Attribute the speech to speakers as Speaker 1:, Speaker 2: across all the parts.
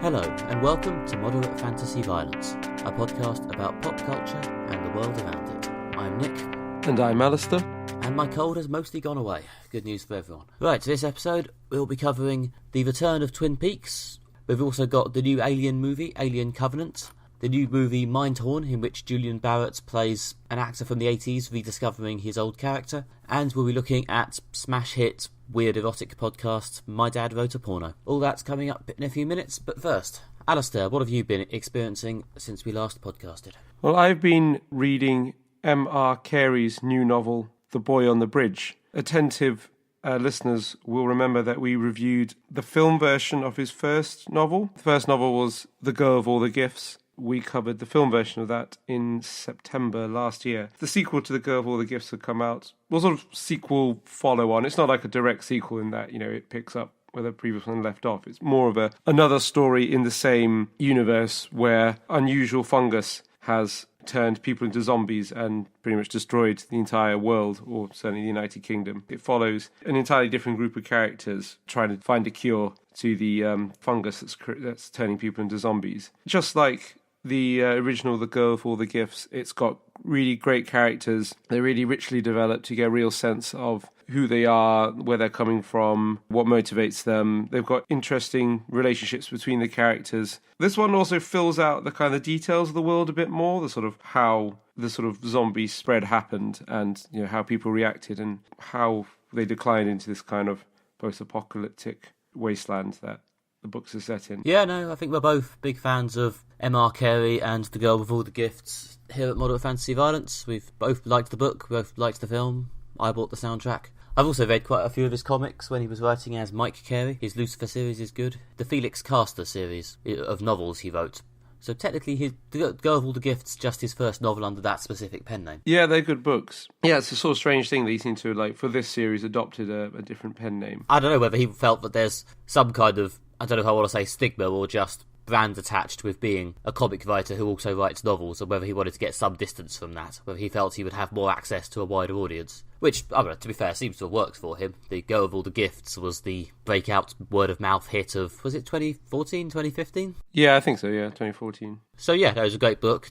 Speaker 1: Hello, and welcome to Moderate Fantasy Violence, a podcast about pop culture and the world around it. I'm Nick.
Speaker 2: And I'm Alastair.
Speaker 1: And my cold has mostly gone away. Good news for everyone. Right, this episode we'll be covering the return of Twin Peaks. We've also got the new Alien movie, Alien Covenant. The new movie Mindhorn, in which Julian Barratt plays an actor from the 80s rediscovering his old character. And we'll be looking at smash hit weird erotic podcast My Dad Wrote a Porno. All that's coming up in a few minutes, but first, Alastair, what have you been experiencing since we last podcasted?
Speaker 2: Well, I've been reading M.R. Carey's new novel, The Boy on the Bridge. Attentive listeners will remember that we reviewed the film version of his first novel. The first novel was The Girl of All the Gifts. We covered the film version of that in September last year. The sequel to The Girl of All the Gifts had come out. Well, sort of sequel follow-on. It's not like a direct sequel in that, it picks up where the previous one left off. It's more of another story in the same universe where unusual fungus has turned people into zombies and pretty much destroyed the entire world, or certainly the United Kingdom. It follows an entirely different group of characters trying to find a cure to the fungus that's turning people into zombies. Just like the original The Girl of All the Gifts, it's got really great characters. They're really richly developed. You get a real sense of who they are, where they're coming from, what motivates them. They've got interesting relationships between the characters. This one also fills out the kind of details of the world a bit more, the sort of how the sort of zombie spread happened and how people reacted and how they declined into this kind of post-apocalyptic wasteland that the books are set in.
Speaker 1: Yeah, no, I think we're both big fans of M.R. Carey and The Girl with All the Gifts here at Moderate Fantasy Violence. We've both liked the book, both liked the film. I bought the soundtrack. I've also read quite a few of his comics when he was writing as Mike Carey. His Lucifer series is good. The Felix Castor series of novels he wrote. So technically, The Girl of All the Gifts just his first novel under that specific pen name.
Speaker 2: Yeah, they're good books. Yeah, it's a sort of strange thing that he seemed to, for this series, adopted a different pen name.
Speaker 1: I don't know whether he felt that there's some kind of, I don't know if I want to say stigma or just brand attached with being a comic writer who also writes novels, or whether he wanted to get some distance from that, whether he felt he would have more access to a wider audience. Which, I don't know, to be fair, seems to have worked for him. The Girl of All the Gifts was the breakout word-of-mouth hit of, was it 2014, 2015?
Speaker 2: Yeah, I think so, yeah, 2014.
Speaker 1: So yeah, that was a great book.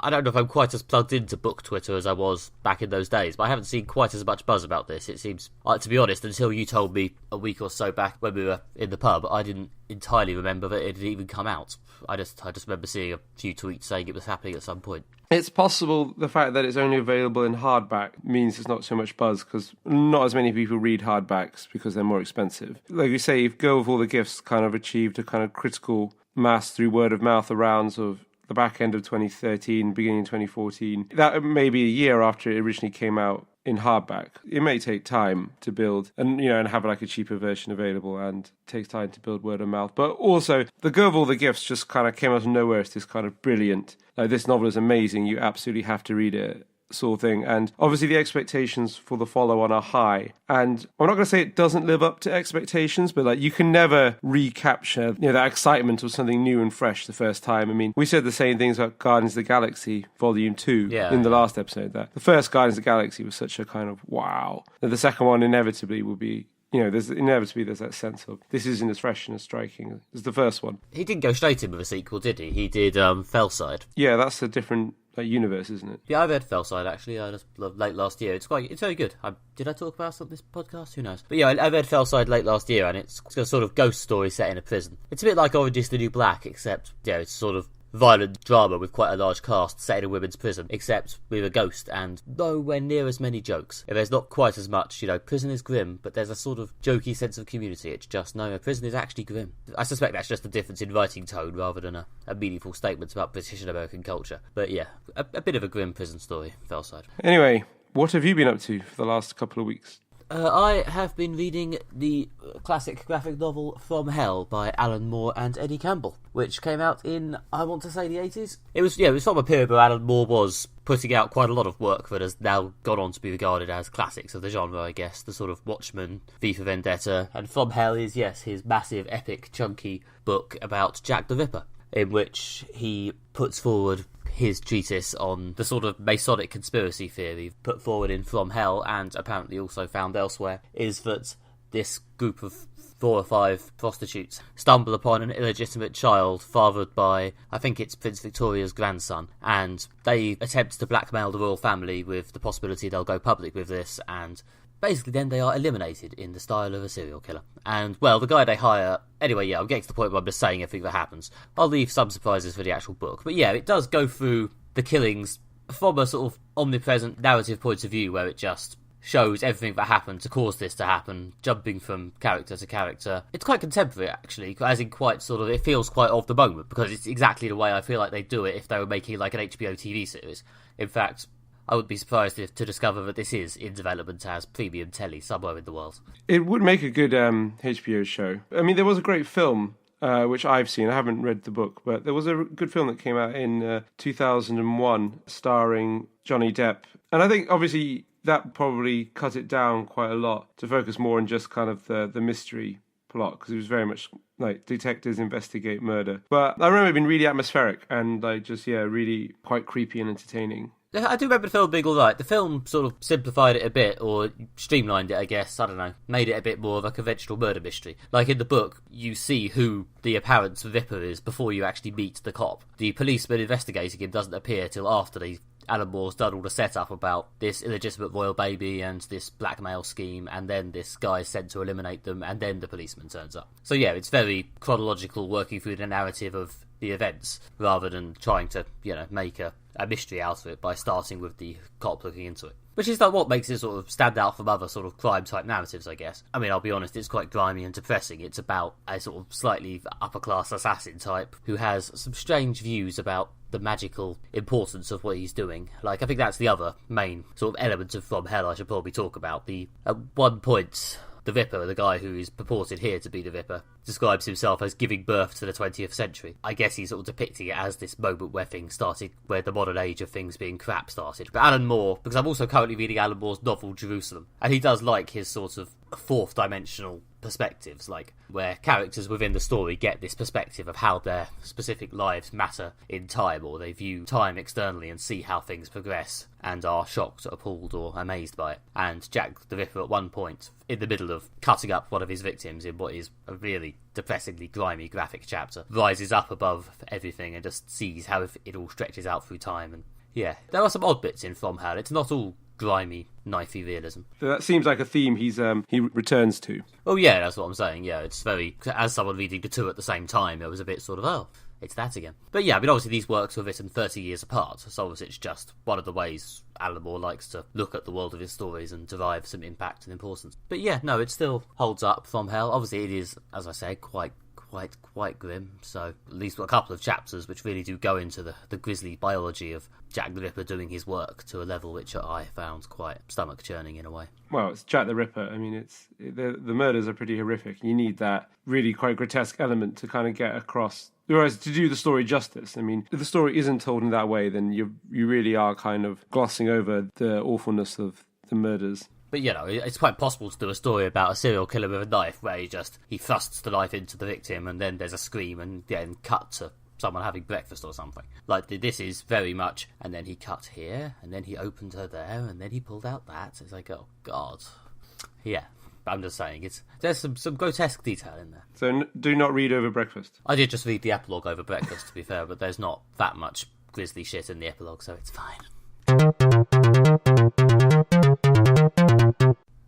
Speaker 1: I don't know if I'm quite as plugged into book Twitter as I was back in those days, but I haven't seen quite as much buzz about this. It seems, to be honest, until you told me a week or so back when we were in the pub, I didn't entirely remember that it had even come out. I just remember seeing a few tweets saying it was happening at some point.
Speaker 2: It's possible the fact that it's only available in hardback means there's not so much buzz, because not as many people read hardbacks because they're more expensive. Like you say, if Girl of All the Gifts kind of achieved a kind of critical mass through word of mouth around sort of the back end of 2013, beginning of 2014, that may be a year after it originally came out in hardback. It may take time to build and have a cheaper version available, and it takes time to build word of mouth. But also, The Girl of All the Gifts just kind of came out of nowhere as this kind of brilliant, this novel is amazing, you absolutely have to read it sort of thing. And obviously the expectations for the follow-on are high. And I'm not going to say it doesn't live up to expectations, but you can never recapture that excitement of something new and fresh the first time. I mean, we said the same things about Guardians of the Galaxy Volume 2 in the last episode. That the first Guardians of the Galaxy was such a kind of wow. And the second one inevitably will be, there's that sense of this isn't as fresh and as striking as the first one.
Speaker 1: He didn't go straight in with a sequel, did he? He did Fellside.
Speaker 2: Yeah, that's a different universe, isn't it?
Speaker 1: Yeah, I read Fellside actually. I just late last year. It's very good. Did I talk about it on this podcast? Who knows? But yeah, I read Fellside late last year, and it's a sort of ghost story set in a prison. It's a bit like Orange is the New Black, except it's sort of violent drama with quite a large cast set in a women's prison, except with a ghost and nowhere near as many jokes. There's not quite as much, prison is grim, but there's a sort of jokey sense of community. It's just, no, a prison is actually grim. I suspect that's just the difference in writing tone rather than a meaningful statement about British and American culture. But yeah, a bit of a grim prison story, Fellside.
Speaker 2: Anyway, what have you been up to for the last couple of weeks?
Speaker 1: I have been reading the classic graphic novel From Hell by Alan Moore and Eddie Campbell, which came out in, I want to say, the 80s. It was from a period where Alan Moore was putting out quite a lot of work that has now gone on to be regarded as classics of the genre, I guess. The sort of Watchmen, V for Vendetta, and From Hell is, his massive, epic, chunky book about Jack the Ripper, in which he puts forward his treatise on the sort of Masonic conspiracy theory put forward in From Hell, and apparently also found elsewhere, is that this group of 4 or 5 prostitutes stumble upon an illegitimate child fathered by, I think it's Prince Victoria's grandson, and they attempt to blackmail the royal family with the possibility they'll go public with this, and basically then they are eliminated in the style of a serial killer. And, well, the guy they hire... Anyway, yeah, I'm getting to the point where I'm just saying everything that happens. I'll leave some surprises for the actual book. But yeah, it does go through the killings from a sort of omnipresent narrative point of view, where it just shows everything that happened to cause this to happen, jumping from character to character. It's quite contemporary, actually, as in quite sort of... It feels quite of the moment, because it's exactly the way I feel like they'd do it if they were making, like, an HBO TV series. In fact, I would be surprised to discover that this is in development as premium telly somewhere in the world.
Speaker 2: It would make a good HBO show. I mean, there was a great film, which I've seen. I haven't read the book, but there was a good film that came out in 2001 starring Johnny Depp. And I think, obviously, that probably cut it down quite a lot to focus more on just kind of the mystery plot, because it was very much like detectives investigate murder. But I remember it being really atmospheric and like just, yeah, really quite creepy and entertaining.
Speaker 1: I do remember the film being alright. The film sort of simplified it a bit, or streamlined it, I guess, I don't know. Made it a bit more of a conventional murder mystery. Like in the book, you see who the apparent Ripper is before you actually meet the cop. The policeman investigating him doesn't appear till after Alan Moore's done all the setup about this illegitimate royal baby and this blackmail scheme, and then this guy's sent to eliminate them, and then the policeman turns up. So yeah, it's very chronological, working through the narrative of the events, rather than trying to, make a mystery out of it by starting with the cop looking into it. Which is like what makes it sort of stand out from other sort of crime-type narratives, I guess. I mean, I'll be honest, it's quite grimy and depressing. It's about a sort of slightly upper-class assassin type who has some strange views about the magical importance of what he's doing. Like, I think that's the other main sort of element of From Hell I should probably talk about. At one point, the Ripper, the guy who is purported here to be the Ripper, describes himself as giving birth to the 20th century. I guess he's sort of depicting it as this moment where things started, where the modern age of things being crap started. But Alan Moore, because I'm also currently reading Alan Moore's novel Jerusalem, and he does like his sort of fourth dimensional perspectives, like where characters within the story get this perspective of how their specific lives matter in time, or they view time externally and see how things progress and are shocked, appalled or amazed by it. And Jack the Ripper at one point, in the middle of cutting up one of his victims in what is a really depressingly grimy graphic chapter, rises up above everything and just sees how it all stretches out through time. And yeah, there are some odd bits in From Hell. It's not all grimy, knifey realism.
Speaker 2: So that seems like a theme he returns to.
Speaker 1: Oh yeah, that's what I'm saying. Yeah, it's very, as someone reading the two at the same time, it was a bit sort of, oh, it's that again. But yeah, I mean, obviously these works were written 30 years apart, so obviously it's just one of the ways Alan Moore likes to look at the world of his stories and derive some impact and importance. But yeah, no, it still holds up From Hell. Obviously it is, as I say, quite grim, so at least a couple of chapters which really do go into the grisly biology of Jack the Ripper doing his work to a level which I found quite stomach-churning in a way.
Speaker 2: Well, it's Jack the Ripper. I mean, the murders are pretty horrific. You need that really quite grotesque element to kind of get across. Whereas to do the story justice, I mean, if the story isn't told in that way, then you really are kind of glossing over the awfulness of the murders.
Speaker 1: But, it's quite possible to do a story about a serial killer with a knife where he thrusts the knife into the victim and then there's a scream and then cut to someone having breakfast or something. Like, this is very much, and then he cut here, and then he opened her there, and then he pulled out that. It's like, oh, God. Yeah, I'm just saying, there's some grotesque detail in there.
Speaker 2: So do not read over breakfast.
Speaker 1: I did just read the epilogue over breakfast, to be fair, but there's not that much grisly shit in the epilogue, so it's fine.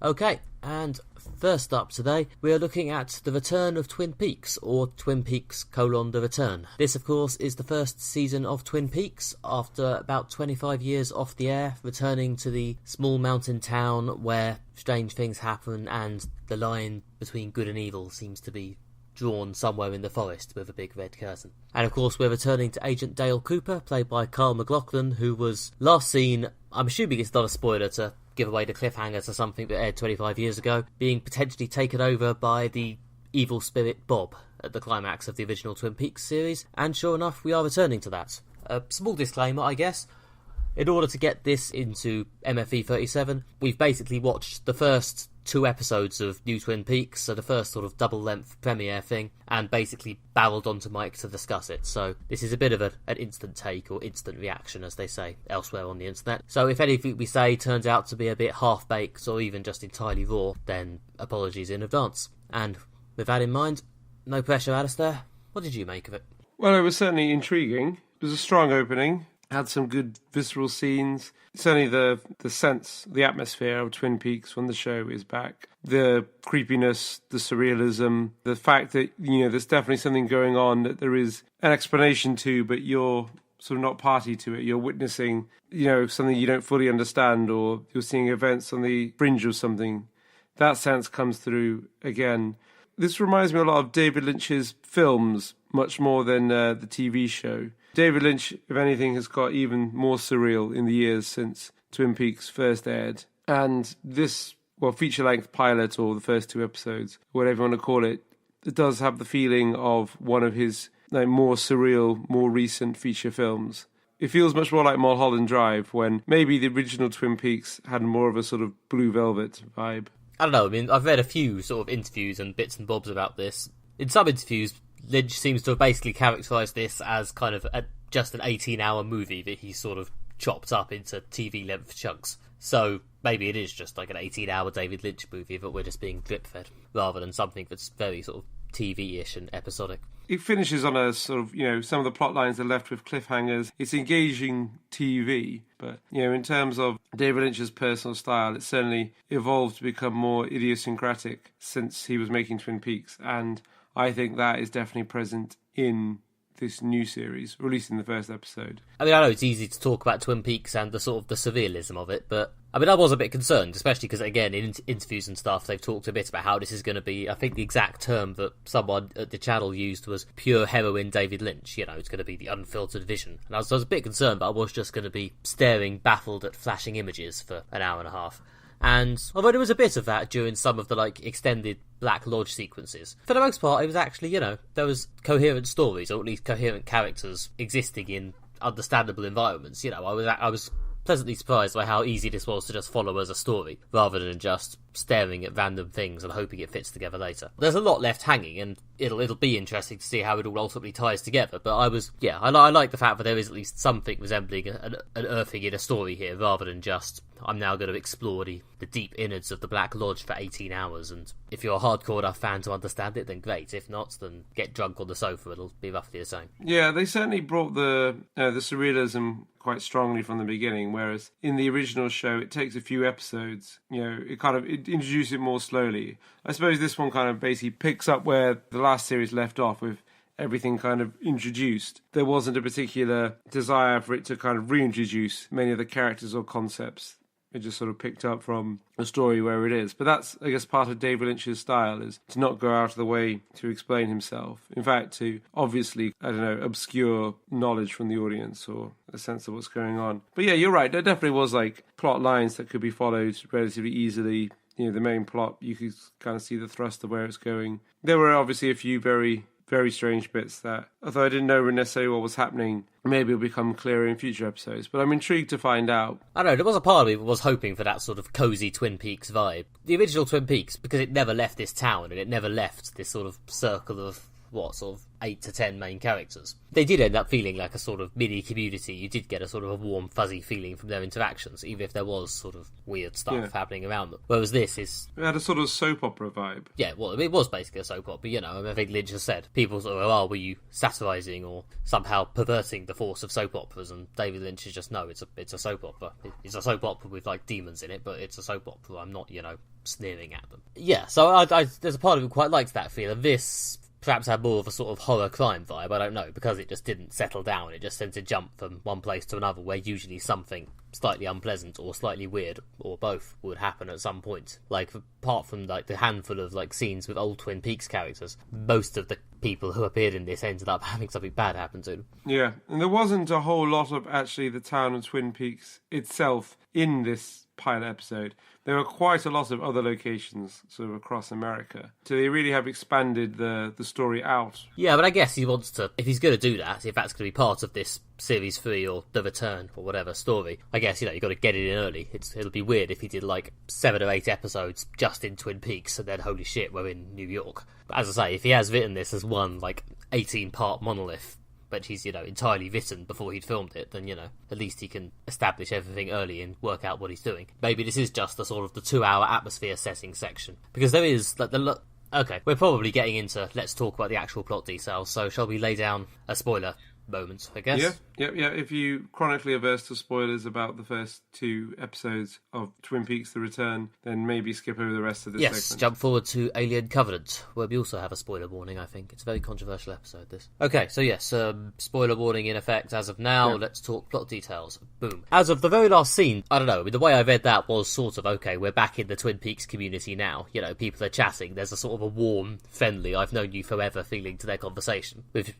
Speaker 1: Okay, and first up today, we are looking at The Return of Twin Peaks, or Twin Peaks: The Return. This, of course, is the first season of Twin Peaks, after about 25 years off the air, returning to the small mountain town where strange things happen and the line between good and evil seems to be drawn somewhere in the forest with a big red curtain. And of course we're returning to Agent Dale Cooper, played by Carl McLachlan, who was last seen, I'm assuming it's not a spoiler to give away the cliffhanger to something that aired 25 years ago, being potentially taken over by the evil spirit Bob at the climax of the original Twin Peaks series, and sure enough we are returning to that. A small disclaimer, I guess. In order to get this into MFV 37, we've basically watched the first 2 episodes of New Twin Peaks, so the first sort of double-length premiere thing, and basically barreled onto Mike to discuss it. So this is a bit of an instant take, or instant reaction, as they say elsewhere on the internet. So if anything we say turns out to be a bit half-baked, or even just entirely raw, then apologies in advance. And with that in mind, no pressure, Alastair. What did you make of it?
Speaker 2: Well, it was certainly intriguing. It was a strong opening. Had some good visceral scenes. Certainly the sense, the atmosphere of Twin Peaks when the show is back. The creepiness, the surrealism, the fact that, there's definitely something going on that there is an explanation to, but you're sort of not party to it. You're witnessing, something you don't fully understand, or you're seeing events on the fringe of something. That sense comes through again. This reminds me a lot of David Lynch's films, much more than the TV show. David Lynch, if anything, has got even more surreal in the years since Twin Peaks first aired. And this, feature-length pilot, or the first 2 episodes, whatever you want to call it, it does have the feeling of one of his more surreal, more recent feature films. It feels much more like Mulholland Drive, when maybe the original Twin Peaks had more of a sort of Blue Velvet vibe.
Speaker 1: I don't know, I mean, I've read a few sort of interviews and bits and bobs about this. In some interviews, Lynch seems to have basically characterised this as kind of just an 18-hour movie that he sort of chopped up into TV-length chunks. So maybe it is just like an 18-hour David Lynch movie that we're just being drip-fed, rather than something that's very sort of TV-ish and episodic.
Speaker 2: It finishes on a sort of, some of the plot lines are left with cliffhangers. It's engaging TV, but, in terms of David Lynch's personal style, it certainly evolved to become more idiosyncratic since he was making Twin Peaks, and I think that is definitely present in this new series, released in the first episode.
Speaker 1: I mean, I know it's easy to talk about Twin Peaks and the sort of the surrealism of it, but I mean, I was a bit concerned, especially because, again, in interviews and stuff, they've talked a bit about how this is going to be, I think the exact term that someone at the channel used was pure heroin David Lynch. It's going to be the unfiltered vision. And I was a bit concerned, but I was just going to be staring baffled at flashing images for an hour and a half. And although there was a bit of that during some of the extended Black Lodge sequences, for the most part it was actually, there was coherent stories, or at least coherent characters existing in understandable environments. I was pleasantly surprised by how easy this was to just follow as a story, rather than just staring at random things and hoping it fits together later. There's a lot left hanging, and it'll be interesting to see how it all ultimately ties together, but I like the fact that there is at least something resembling an earthing in a story here, rather than just, I'm now going to explore the deep innards of the Black Lodge for 18 hours, and if you're a hardcore enough fan to understand it, then great. If not, then get drunk on the sofa, it'll be roughly the same.
Speaker 2: Yeah, they certainly brought the surrealism quite strongly from the beginning, whereas in the original show it takes a few episodes. It introduces it more slowly. I suppose this one kind of basically picks up where the last series left off, with everything kind of introduced. There wasn't a particular desire for it to kind of reintroduce many of the characters or concepts. It just sort of picked up from a story where it is. But that's, I guess, part of David Lynch's style, is to not go out of the way to explain himself. In fact, to obviously, obscure knowledge from the audience or a sense of what's going on. But yeah, you're right. There definitely was plot lines that could be followed relatively easily. The main plot, you could kind of see the thrust of where it's going. There were obviously a few very, very strange bits that, although I didn't know necessarily what was happening, maybe it'll become clearer in future episodes, but I'm intrigued to find out.
Speaker 1: I don't know, there was a part of me that was hoping for that sort of cosy Twin Peaks vibe. The original Twin Peaks, because it never left this town, and it never left this sort of circle of, 8 to 10 main characters. They did end up feeling like a sort of mini community. You did get a sort of a warm, fuzzy feeling from their interactions, even if there was sort of weird stuff happening around them. Whereas this is...
Speaker 2: It had a sort of soap opera vibe.
Speaker 1: Yeah, well, it was basically a soap opera, I think Lynch has said. People sort of, were you satirising or somehow perverting the force of soap operas? And David Lynch is just, no, it's a soap opera. It's a soap opera with, demons in it, but it's a soap opera. I'm not, sneering at them. Yeah, so there's a part of me quite likes that feel, and this perhaps had more of a sort of horror crime vibe, I don't know, because it just didn't settle down. It just seemed to jump from one place to another, where usually something slightly unpleasant or slightly weird, or both, would happen at some point. Apart from the handful of scenes with old Twin Peaks characters, most of the people who appeared in this ended up having something bad happen to them.
Speaker 2: Yeah, and there wasn't a whole lot of actually the town of Twin Peaks itself in this pilot episode, there are quite a lot of other locations sort of across America. So they really have expanded the story out.
Speaker 1: Yeah, but I guess he wants to, if he's going to do that, if that's going to be part of this Series 3 or The Return or whatever story, I guess, you've got to get it in early. It'll be weird if he did like 7 or 8 episodes just in Twin Peaks and then, holy shit, we're in New York. But as I say, if he has written this as one like 18-part monolith, but he's, entirely written before he'd filmed it, then, at least he can establish everything early and work out what he's doing. Maybe this is just the sort of the 2-hour atmosphere setting section. Because there is, like, okay, we're probably getting into, let's talk about the actual plot details, so shall we lay down a spoiler moment, I guess?
Speaker 2: Yeah. If you chronically averse to spoilers about the first 2 episodes of Twin Peaks: The Return, then maybe skip over the rest of this segment.
Speaker 1: Yes, jump forward to Alien Covenant, where we also have a spoiler warning, I think. It's a very controversial episode, this. Okay, so yes, spoiler warning in effect as of now. Yeah. Let's talk plot details. Boom. As of the very last scene, I don't know, the way I read that was sort of, okay, we're back in the Twin Peaks community now. People are chatting. There's a sort of a warm, friendly, I've known you forever feeling to their conversation. With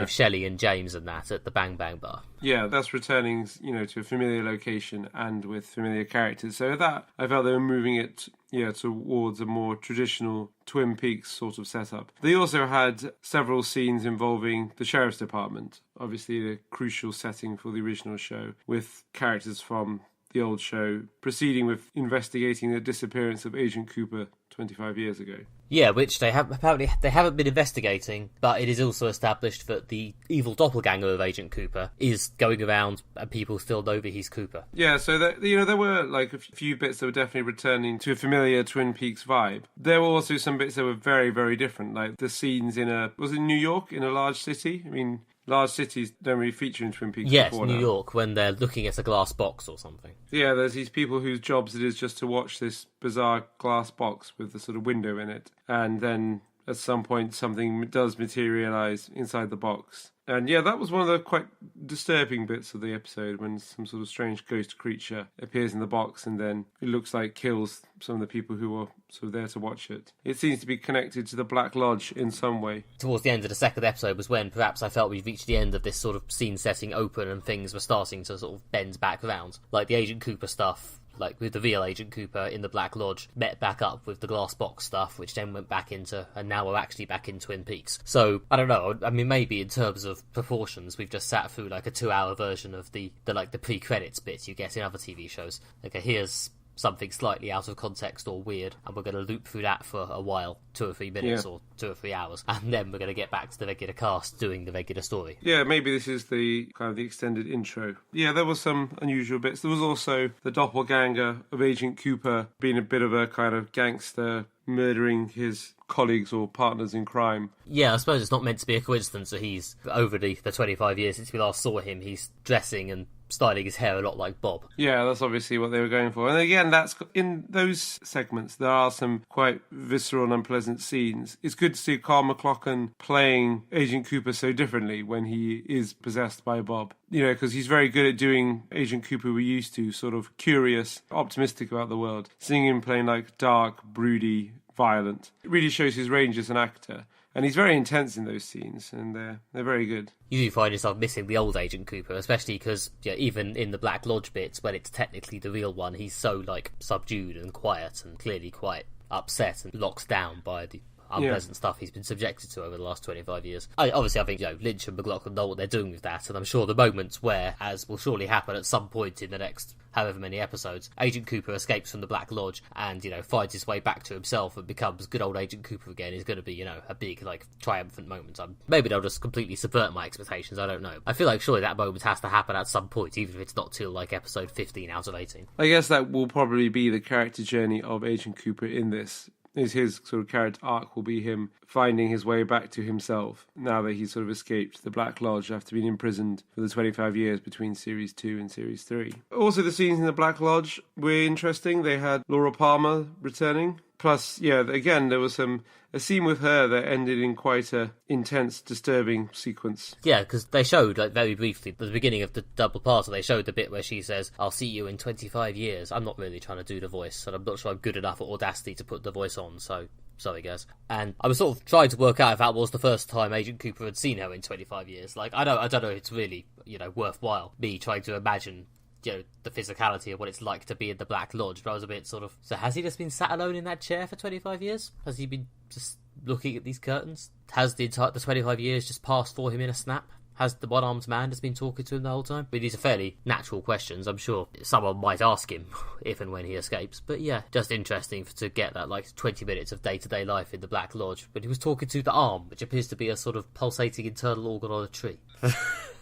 Speaker 1: Shelley and James and that at the Bang Bang Bar.
Speaker 2: Yeah, that's returning, to a familiar location and with familiar characters. So that, I felt they were moving it, towards a more traditional Twin Peaks sort of setup. They also had several scenes involving the Sheriff's Department, obviously the crucial setting for the original show, with characters from the old show proceeding with investigating the disappearance of Agent Cooper 25 years ago. Yeah,
Speaker 1: which they haven't been investigating, but it is also established that the evil doppelganger of Agent Cooper is going around and people still know that he's Cooper.
Speaker 2: Yeah, so there were like a few bits that were definitely returning to a familiar Twin Peaks vibe. There were also some bits that were very, very different, like the scenes was it New York, in a large city? I mean, large cities don't really feature in Twin Peaks.
Speaker 1: Yes,
Speaker 2: before
Speaker 1: New
Speaker 2: now.
Speaker 1: York, when they're looking at a glass box or something.
Speaker 2: Yeah, there's these people whose jobs it is just to watch this bizarre glass box with the sort of window in it. And then at some point something does materialise inside the box. And yeah, that was one of the quite disturbing bits of the episode, when some sort of strange ghost creature appears in the box and then it looks like kills some of the people who were sort of there to watch it. It seems to be connected to the Black Lodge in some way.
Speaker 1: Towards the end of the second episode was when perhaps I felt we'd reached the end of this sort of scene setting open and things were starting to sort of bend back around. Like the Agent Cooper stuff, like with the real Agent Cooper in the Black Lodge, met back up with the glass box stuff, which then went back into, and now we're actually back in Twin Peaks. So, I don't know, I mean, maybe in terms of proportions, we've just sat through like a 2-hour version of the pre-credits bits you get in other TV shows. Okay, here's something slightly out of context or weird, and we're going to loop through that for a while, 2 or 3 minutes or 2 or 3 hours, and then we're going to get back to the regular cast doing the regular story.
Speaker 2: Yeah, maybe this is the kind of the extended intro. Yeah, there was some unusual bits. There was also the doppelganger of Agent Cooper being a bit of a kind of gangster, murdering his colleagues or partners in crime.
Speaker 1: Yeah, I suppose it's not meant to be a coincidence that he's, over the 25 years since we last saw him, he's dressing and styling his hair a lot like Bob.
Speaker 2: Yeah, that's obviously what they were going for. And again, that's in those segments, there are some quite visceral and unpleasant scenes. It's good to see Carl McLachlan playing Agent Cooper so differently when he is possessed by Bob. Because he's very good at doing Agent Cooper we're used to, sort of curious, optimistic about the world. Seeing him playing like dark, broody, violent. It really shows his range as an actor. And he's very intense in those scenes, and they're very good.
Speaker 1: You do find yourself missing the old Agent Cooper, especially because even in the Black Lodge bits, when it's technically the real one, he's so subdued and quiet and clearly quite upset and locked down by the unpleasant stuff he's been subjected to over the last 25 years. I think Lynch and McLachlan know what they're doing with that, and I'm sure the moments where, as will surely happen at some point in the next however many episodes, Agent Cooper escapes from the Black Lodge and, finds his way back to himself and becomes good old Agent Cooper again, is going to be, a big, triumphant moment. Maybe they'll just completely subvert my expectations, I don't know. I feel like surely that moment has to happen at some point, even if it's not till, episode 15 out of 18.
Speaker 2: I guess that will probably be the character journey of Agent Cooper in this. Is his sort of character arc will be him finding his way back to himself now that he's sort of escaped the Black Lodge after being imprisoned for the 25 years between Series 2 and Series 3. Also, the scenes in the Black Lodge were interesting. They had Laura Palmer returning. Plus, again, there was a scene with her that ended in quite a intense, disturbing sequence.
Speaker 1: Yeah, because they showed, very briefly, at the beginning of the double parter, they showed the bit where she says, "I'll see you in 25 years. I'm not really trying to do the voice, and I'm not sure I'm good enough at Audacity to put the voice on, so sorry, guys." And I was sort of trying to work out if that was the first time Agent Cooper had seen her in 25 years. I don't know if it's really, worthwhile, me trying to imagine the physicality of what it's like to be in the Black Lodge. But I was a bit sort of, so has he just been sat alone in that chair for 25 years? Has he been just looking at these curtains? Has the 25 years just passed for him in a snap? Has the one-armed man just been talking to him the whole time? But these are fairly natural questions. I'm sure someone might ask him if and when he escapes. But yeah, just interesting to get that, 20 minutes of day-to-day life in the Black Lodge. But he was talking to the arm, which appears to be a sort of pulsating internal organ on a tree.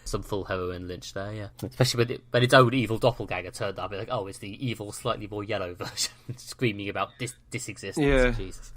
Speaker 1: Some full heroin Lynch there, yeah. Especially when its own evil doppelganger turned up. Like, oh, it's the evil, slightly more yellow version. Screaming about disexistence.
Speaker 2: Yeah.
Speaker 1: Jesus.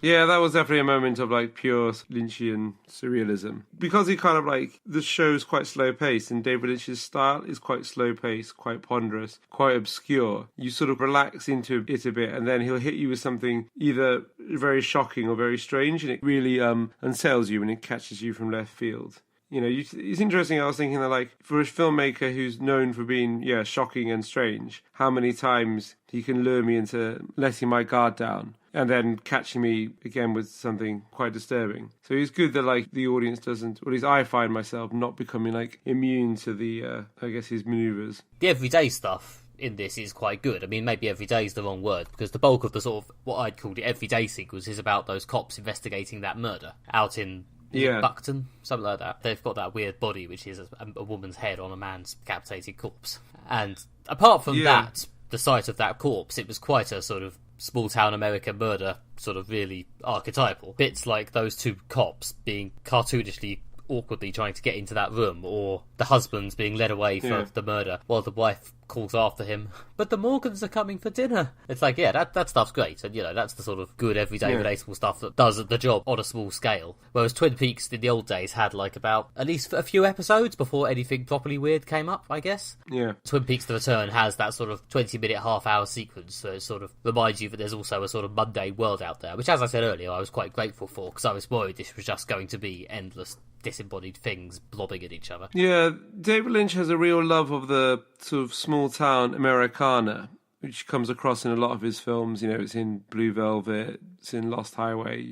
Speaker 2: Yeah, that was definitely a moment of pure Lynchian surrealism. Because he kind of the show's quite slow paced and David Lynch's style is quite slow paced, quite ponderous, quite obscure. You sort of relax into it a bit and then he'll hit you with something either very shocking or very strange, and it really unsettles you and it catches you from left field. It's interesting. I was thinking that, for a filmmaker who's known for being, shocking and strange, how many times he can lure me into letting my guard down and then catching me again with something quite disturbing. So it's good that, the audience doesn't, or at least I find myself not becoming, immune to the, his manoeuvres.
Speaker 1: The everyday stuff in this is quite good. I mean, maybe everyday is the wrong word, because the bulk of the sort of, what I'd call the everyday sequence is about those cops investigating that murder out in...
Speaker 2: Yeah.
Speaker 1: Buckton, something like that. They've got that weird body, which is a woman's head on a man's decapitated corpse. And apart from that, the sight of that corpse, it was quite a sort of small-town American murder, sort of really archetypal. Bits like those two cops being cartoonishly awkwardly trying to get into that room, or the husband being led away for the murder while the wife calls after him, but the Morgans are coming for dinner. It's that stuff's great, and that's the sort of good everyday relatable stuff that does the job on a small scale. Whereas Twin Peaks in the old days had about at least a few episodes before anything properly weird came up, I guess.
Speaker 2: Yeah.
Speaker 1: Twin Peaks: The Return has that sort of 20-minute, half-hour sequence, so it sort of reminds you that there's also a sort of mundane world out there, which, as I said earlier, I was quite grateful for, because I was worried this was just going to be endless disembodied things blobbing at each other.
Speaker 2: Yeah, David Lynch has a real love of the sort of small-town Americana, which comes across in a lot of his films. It's in Blue Velvet, it's in Lost Highway,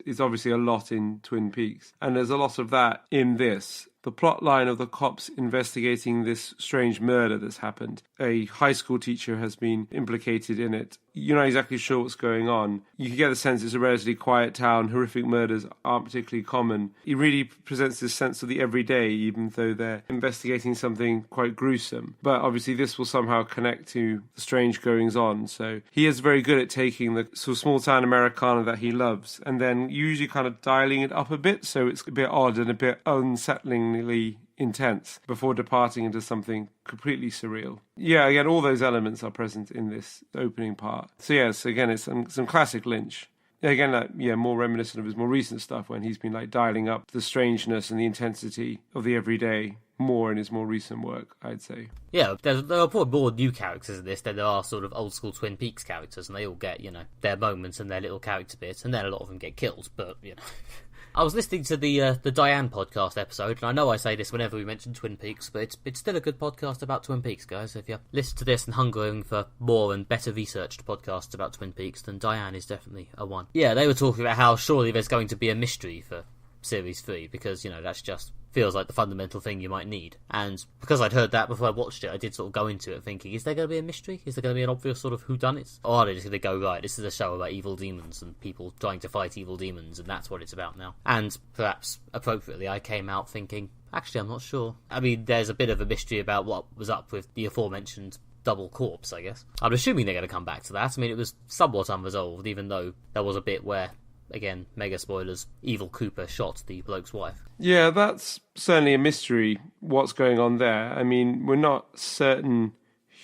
Speaker 2: it's obviously a lot in Twin Peaks. And there's a lot of that in this. The plot line of the cops investigating this strange murder that's happened. A high school teacher has been implicated in it. You're not exactly sure what's going on. You can get the sense it's a relatively quiet town. Horrific murders aren't particularly common. It really presents this sense of the everyday, even though they're investigating something quite gruesome. But obviously this will somehow connect to the strange goings-on. So he is very good at taking the sort of small-town Americana that he loves and then usually kind of dialing it up a bit, so it's a bit odd and a bit unsettlingly intense before departing into something completely surreal. Yeah, again, all those elements are present in this opening part. So yes, again, it's some classic Lynch. Again, more reminiscent of his more recent stuff when he's been dialing up the strangeness and the intensity of the everyday more in his more recent work, I'd say.
Speaker 1: Yeah, there are probably more new characters in this than there are sort of old school Twin Peaks characters, and they all get, their moments and their little character bits, and then a lot of them get killed, but, I was listening to the Diane podcast episode, and I know I say this whenever we mention Twin Peaks, but it's still a good podcast about Twin Peaks, guys. If you listen to this and hungering for more and better researched podcasts about Twin Peaks, then Diane is definitely a one. Yeah, they were talking about how surely there's going to be a mystery for Series 3, because, that's just feels like the fundamental thing you might need. And because I'd heard that before I watched it, I did sort of go into it thinking, is there going to be a mystery? Is there going to be an obvious sort of whodunit? Or are they just going to go, right, this is a show about evil demons and people trying to fight evil demons, and that's what it's about now? And perhaps appropriately, I came out thinking, actually, I'm not sure. I mean, there's a bit of a mystery about what was up with the aforementioned double corpse, I guess. I'm assuming they're going to come back to that. I mean, it was somewhat unresolved, even though there was a bit where, again, mega spoilers, Evil Cooper shot the bloke's wife.
Speaker 2: Yeah, that's certainly a mystery, what's going on there. I mean, we're not certain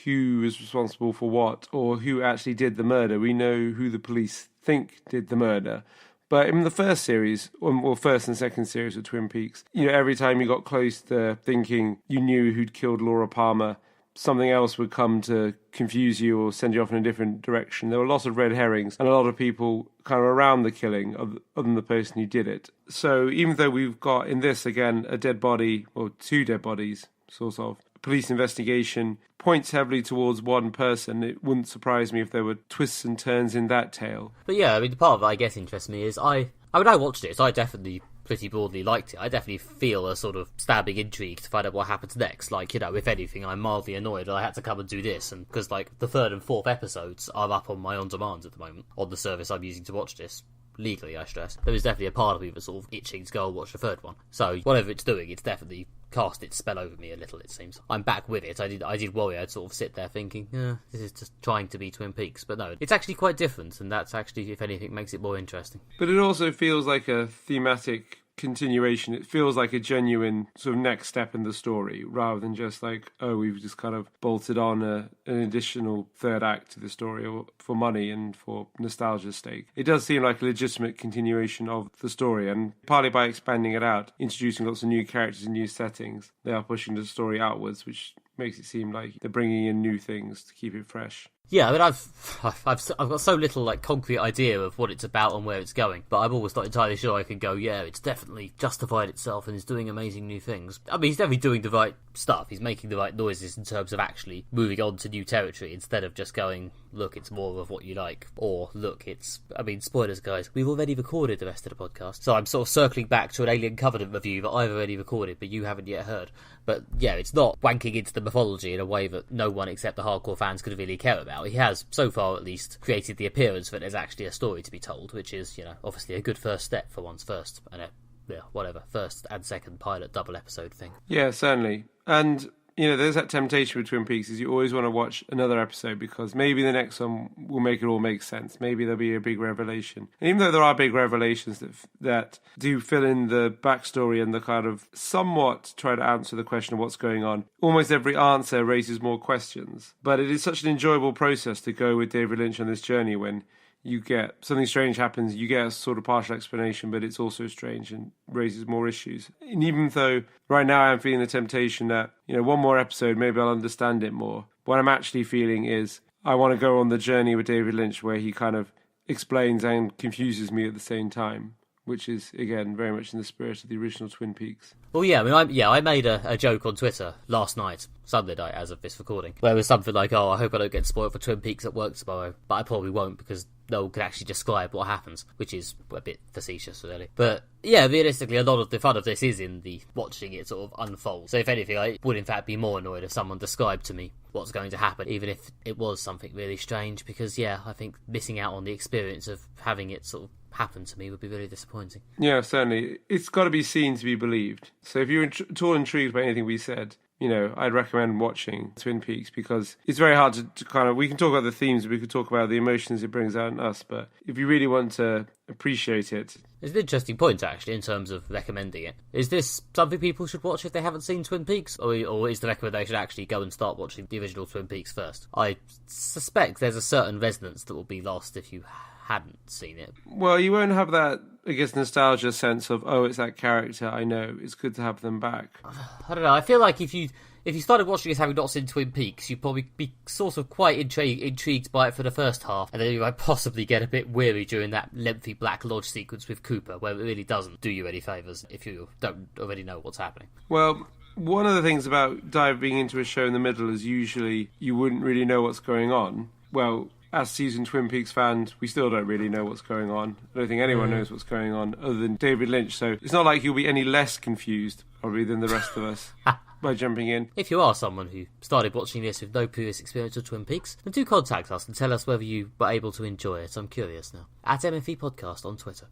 Speaker 2: who is responsible for what or who actually did the murder. We know who the police think did the murder. But in the first series, or first and second series of Twin Peaks, every time you got close to thinking you knew who'd killed Laura Palmer, something else would come to confuse you or send you off in a different direction. There were lots of red herrings and a lot of people kind of around the killing other than the person who did it. So even though we've got in this, again, a dead body, or two dead bodies, sort of, police investigation points heavily towards one person, it wouldn't surprise me if there were twists and turns in that tale.
Speaker 1: But yeah, I mean, the part of it I guess interests me is when I watched it, I definitely pretty broadly liked it. I definitely feel a sort of stabbing intrigue to find out what happens next. Like, you know, if anything, I'm mildly annoyed that I had to come and do this, and because, like, the 3rd and 4th episodes are up on my on-demand at the moment, on the service I'm using to watch this. Legally, I stress. There is definitely a part of me that's sort of itching to go and watch the 3rd one. So, whatever it's doing, it's definitely cast its spell over me a little, it seems. I'm back with it. I did worry I'd sort of sit there thinking, this is just trying to be Twin Peaks. But no, it's actually quite different, and that's actually, if anything, makes it more interesting.
Speaker 2: But it also feels like a thematic continuation. It feels like a genuine sort of next step in the story, rather than just like, oh, we've just kind of bolted on an additional 3rd act to the story, or for money and for nostalgia's sake. It does seem like a legitimate continuation of the story, and partly by expanding it out, introducing lots of new characters and new settings, they are pushing the story outwards, which makes it seem like they're bringing in new things to keep it fresh.
Speaker 1: Yeah, I mean, I've got so little like concrete idea of what it's about and where it's going, but I'm always not entirely sure I can go, yeah, it's definitely justified itself and is doing amazing new things. I mean, he's definitely doing the right stuff. He's making the right noises in terms of actually moving on to new territory instead of just going, look, it's more of what you like, or look, it's... I mean, spoilers, guys. We've already recorded the rest of the podcast, so I'm sort of circling back to an Alien Covenant review that I've already recorded, but you haven't yet heard. But yeah, it's not wanking into the mythology in a way that no one except the hardcore fans could really care about. He has, so far at least, created the appearance that there's actually a story to be told, which is, you know, obviously a good first step for one's first, first and second pilot double episode thing.
Speaker 2: Yeah, certainly. And, you know, there's that temptation with Twin Peaks is you always want to watch another episode because maybe the next one will make it all make sense. Maybe there'll be a big revelation. And even though there are big revelations that do fill in the backstory and the kind of somewhat try to answer the question of what's going on, almost every answer raises more questions. But it is such an enjoyable process to go with David Lynch on this journey when you get something strange happens, you get a sort of partial explanation, but it's also strange and raises more issues. And even though right now I'm feeling the temptation that, you know, one more episode, maybe I'll understand it more. What I'm actually feeling is I want to go on the journey with David Lynch where he kind of explains and confuses me at the same time, which is, again, very much in the spirit of the original Twin Peaks.
Speaker 1: Well, yeah, I mean, I made a joke on Twitter last night, Sunday night, as of this recording, where it was something like, oh, I hope I don't get spoiled for Twin Peaks at work tomorrow, but I probably won't because no one can actually describe what happens, which is a bit facetious, really. But, yeah, realistically, a lot of the fun of this is in the watching it sort of unfold. So, if anything, I would, in fact, be more annoyed if someone described to me what's going to happen, even if it was something really strange, because, yeah, I think missing out on the experience of having it sort of happen to me would be really disappointing.
Speaker 2: Yeah, certainly. It's got to be seen to be believed. So if you're at all intrigued by anything we said, you know, I'd recommend watching Twin Peaks because it's very hard to kind of... We can talk about the themes, we could talk about the emotions it brings out in us, but if you really want to appreciate it...
Speaker 1: It's an interesting point, actually, in terms of recommending it. Is this something people should watch if they haven't seen Twin Peaks? Or is the recommendation actually go and start watching the original Twin Peaks first? I suspect there's a certain resonance that will be lost if you hadn't seen it.
Speaker 2: Well, you won't have that, I guess, nostalgia sense of, oh, it's that character I know. It's good to have them back.
Speaker 1: I don't know. I feel like if you started watching this having not seen Twin Peaks, you'd probably be sort of quite intrigued by it for the first half, and then you might possibly get a bit weary during that lengthy Black Lodge sequence with Cooper, where it really doesn't do you any favours if you don't already know what's happening.
Speaker 2: Well, one of the things about diving into a show in the middle is usually you wouldn't really know what's going on. Well, as seasoned Twin Peaks fans, we still don't really know what's going on. I don't think anyone knows what's going on other than David Lynch, so it's not like you'll be any less confused, probably, than the rest of us by jumping in.
Speaker 1: If you are someone who started watching this with no previous experience of Twin Peaks, then do contact us and tell us whether you were able to enjoy it. I'm curious now. At MFV Podcast on Twitter.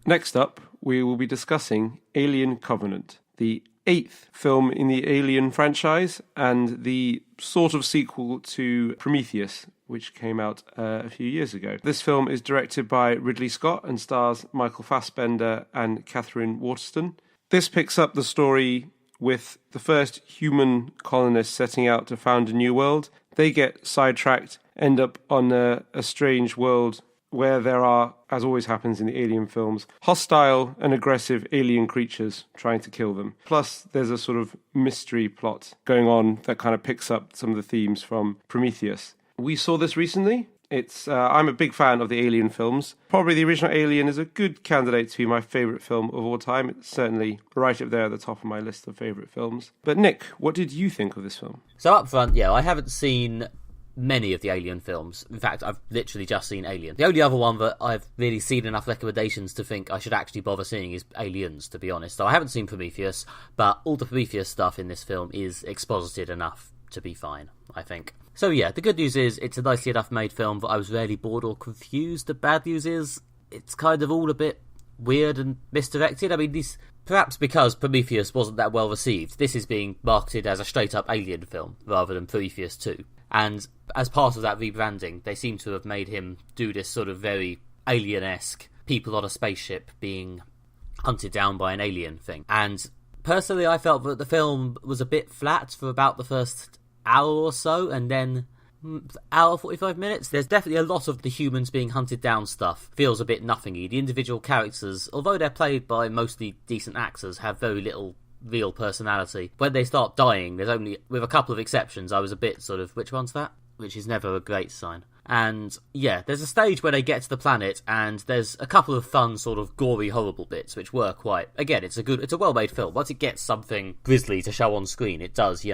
Speaker 2: Next up, we will be discussing Alien Covenant, the 8th film in the Alien franchise and the sort of sequel to Prometheus, which came out a few years ago. This film is directed by Ridley Scott and stars Michael Fassbender and Catherine Waterston. This picks up the story with the first human colonists setting out to found a new world. They get sidetracked, end up on a strange world where there are, as always happens in the Alien films, hostile and aggressive alien creatures trying to kill them. Plus, there's a sort of mystery plot going on that kind of picks up some of the themes from Prometheus. We saw this recently. It's I'm a big fan of the Alien films. Probably the original Alien is a good candidate to be my favourite film of all time. It's certainly right up there at the top of my list of favourite films. But Nick, what did you think of this film?
Speaker 1: So up front, yeah, I haven't seen many of the Alien films. In fact, I've literally just seen Alien. The only other one that I've really seen enough recommendations to think I should actually bother seeing is Aliens, to be honest. So I haven't seen Prometheus, but all the Prometheus stuff in this film is exposited enough to be fine, I think. So yeah, the good news is it's a nicely enough made film that I was rarely bored or confused. The bad news is it's kind of all a bit weird and misdirected. I mean, this perhaps because Prometheus wasn't that well received, this is being marketed as a straight up Alien film rather than Prometheus 2. And as part of that rebranding, they seem to have made him do this sort of very alien-esque people on a spaceship being hunted down by an alien thing. And personally, I felt that the film was a bit flat for about the first hour or so, and then hour 45 minutes. There's definitely a lot of the humans being hunted down stuff feels a bit nothingy. The individual characters, although they're played by mostly decent actors, have very little real personality. When they start dying, there's only, with a couple of exceptions, I was a bit sort of, which one's that? Which is never a great sign. And yeah, there's a stage where they get to the planet, and there's a couple of fun, sort of gory, horrible bits, which were quite, again, it's a well-made film. Once it gets something grisly to show on screen, it does,